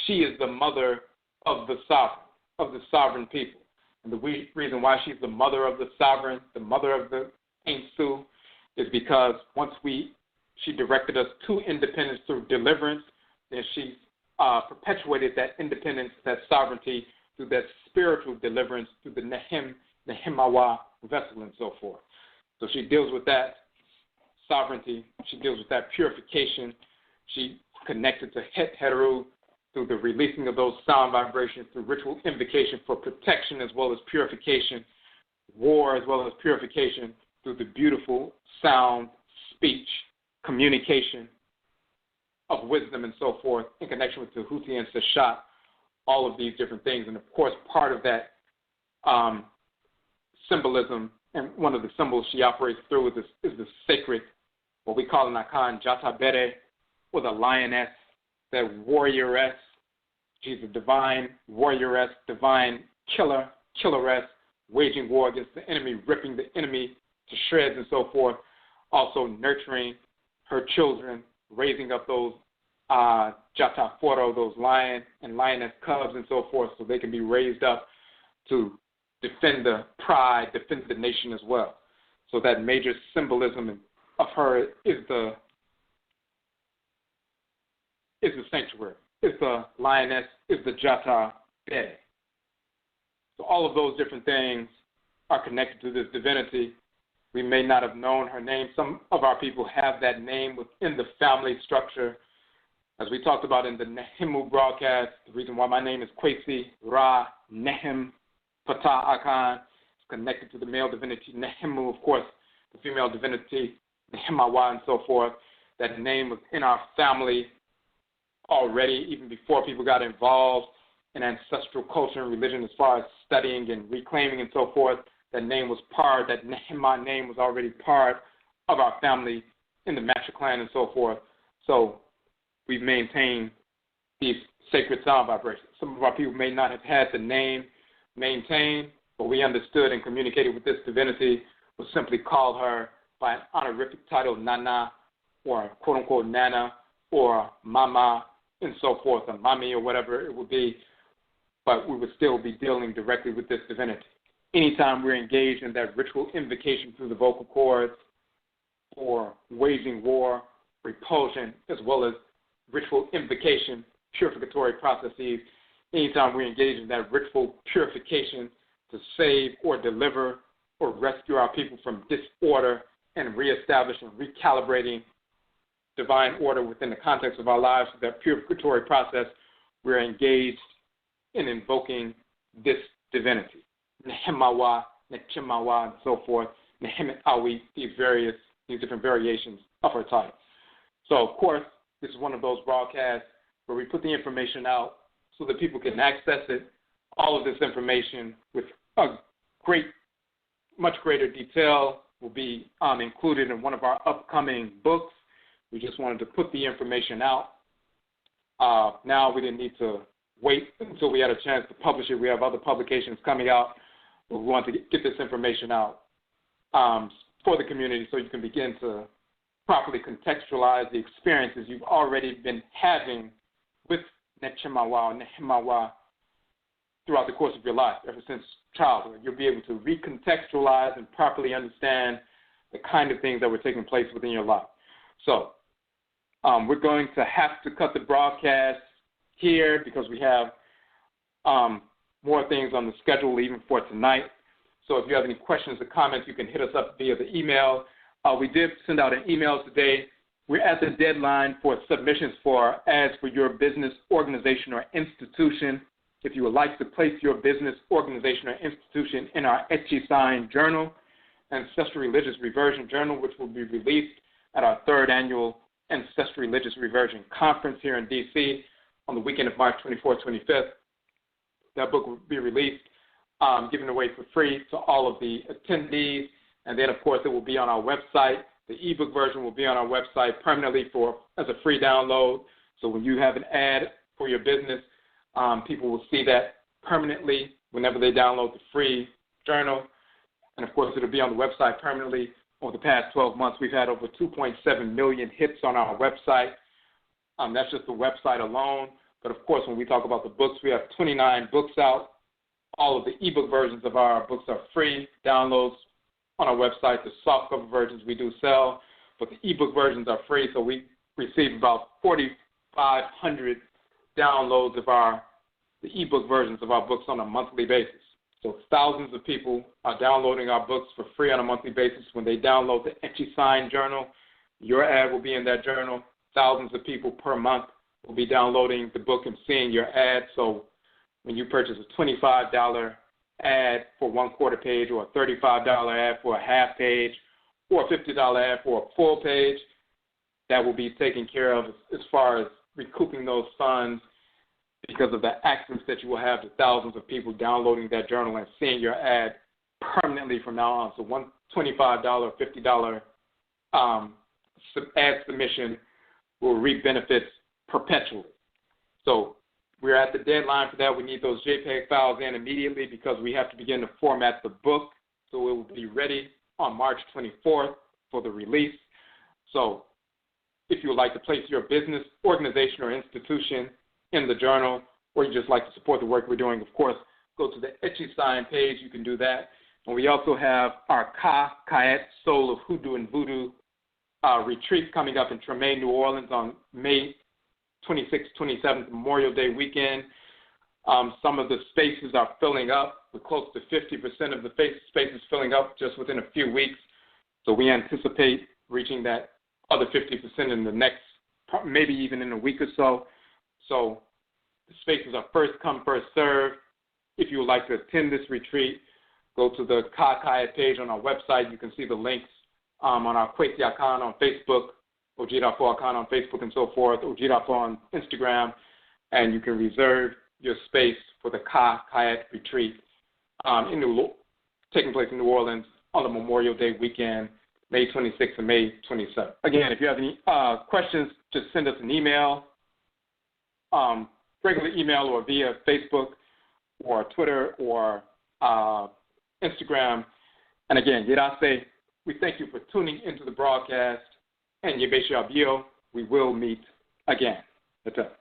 she is the mother of the sovereign people. And the reason why she's the mother of the sovereign, the mother of the Ainsu, is because once she directed us to independence through deliverance, then she perpetuated that independence, that sovereignty, through that spiritual deliverance, through the Nehem, Nehemaua vessel, and so forth. So she deals with that sovereignty. She deals with that purification. She connected to Heteru through the releasing of those sound vibrations, through ritual invocation for protection as well as purification, war as well as purification, through the beautiful sound, speech, communication of wisdom and so forth, in connection with Tahuti and Seshat, all of these different things. And, of course, part of that symbolism, and one of the symbols she operates through is the sacred, what we call in Akhan, Jatabere, or the lioness, that warrioress. She's a divine warrioress, divine killeress, waging war against the enemy, ripping the enemy to shreds and so forth, also nurturing her children, raising up those Jataforo, those lion and lioness cubs and so forth, so they can be raised up to defend the pride, defend the nation as well. So that major symbolism of her is the sanctuary, is the lioness, is the Jata Bede. So all of those different things are connected to this divinity. We may not have known her name. Some of our people have that name within the family structure. As we talked about in the Nehemu broadcast, the reason why my name is Kwesi, Ra, Nehem, Ptah, Akhan, is connected to the male divinity Nehemu, of course, the female divinity Nehemaua, and so forth. That name was in our family already, even before people got involved in ancestral culture and religion as far as studying and reclaiming and so forth. That name was part, that Nehema name was already part of our family in the Master clan and so forth. So we've maintained these sacred sound vibrations. Some of our people may not have had the name maintained, but we understood and communicated with this divinity, would simply call her by an honorific title, Nana, or quote-unquote Nana, or Mama, and so forth, or Mami, or whatever it would be, but we would still be dealing directly with this divinity. Anytime we're engaged in that ritual invocation through the vocal cords, or waging war, repulsion, as well as ritual invocation, purificatory processes, anytime we engage in that ritual purification to save or deliver or rescue our people from disorder and reestablish and recalibrating divine order within the context of our lives, that purificatory process, we're engaged in invoking this divinity. Nehemaua, Nechemaua, and so forth, Nehemaui, these different variations of her title. So, of course, this is one of those broadcasts where we put the information out so that people can access it. All of this information with a much greater detail will be included in one of our upcoming books. We just wanted to put the information out. Now we didn't need to wait until we had a chance to publish it. We have other publications coming out, but we want to get this information out for the community so you can begin to properly contextualize the experiences you've already been having with Nechemaua, Nehemaua, throughout the course of your life, ever since childhood. You'll be able to recontextualize and properly understand the kind of things that were taking place within your life. So we're going to have to cut the broadcast here because we have more things on the schedule even for tonight. So if you have any questions or comments, you can hit us up via the email. We did send out an email today we're at the deadline for submissions for ads for your business, organization, or institution. If you would like to place your business, organization, or institution in our Etchi Sign Journal, Ancestral Religious Reversion Journal, which will be released at our 3rd annual Ancestral Religious Reversion Conference here in D.C. on the weekend of March 24th, 25th. That book will be released, given away for free to all of the attendees. And then, of course, it will be on our website. The ebook version will be on our website permanently as a free download. So when you have an ad for your business, people will see that permanently whenever they download the free journal. And, of course, it'll be on the website permanently. Over the past 12 months, we've had over 2.7 million hits on our website. That's just the website alone. But, of course, when we talk about the books, we have 29 books out. All of the ebook versions of our books are free downloads on our website. The softcover versions we do sell, but the ebook versions are free. So we receive about 4,500 downloads of the ebook versions of our books on a monthly basis. So thousands of people are downloading our books for free on a monthly basis. When they download the Etchi Sign Journal, your ad will be in that journal. Thousands of people per month will be downloading the book and seeing your ad. So when you purchase a $25 ad for 1/4 page, or a $35 ad for a half page, or a $50 ad for a full page, that will be taken care of as far as recouping those funds because of the access that you will have to thousands of people downloading that journal and seeing your ad permanently from now on. So one $25, $50 ad submission will reap benefits perpetually. So we're at the deadline for that. We need those JPEG files in immediately because we have to begin to format the book. So it will be ready on March 24th for the release. So if you would like to place your business, organization, or institution in the journal, or you just like to support the work we're doing, of course, go to the Etchi Sign page. You can do that. And we also have our KA-KAIT, Soul of Hoodoo and Voodoo retreat coming up in Tremaine, New Orleans on May 26th, 27th, Memorial Day weekend. Some of the spaces are filling up. We're close to 50% of the spaces filling up just within a few weeks. So we anticipate reaching that other 50% in the next, maybe even in a week or so. So the spaces are first come, first served. If you would like to attend this retreat, go to the KA-KAIT page on our website. You can see the links on our Kwesi Akhan on Facebook, Odwirafo Akhan on Facebook and so forth, Odwirafo on Instagram, and you can reserve your space for the KA-KAIT retreat taking place in New Orleans on the Memorial Day weekend, May 26th and May 27th. Again, if you have any questions, just send us an email, regular email, or via Facebook or Twitter or Instagram. And again, Yedase, we thank you for tuning into the broadcast. And Yebesha Abio, we will meet again. That's it.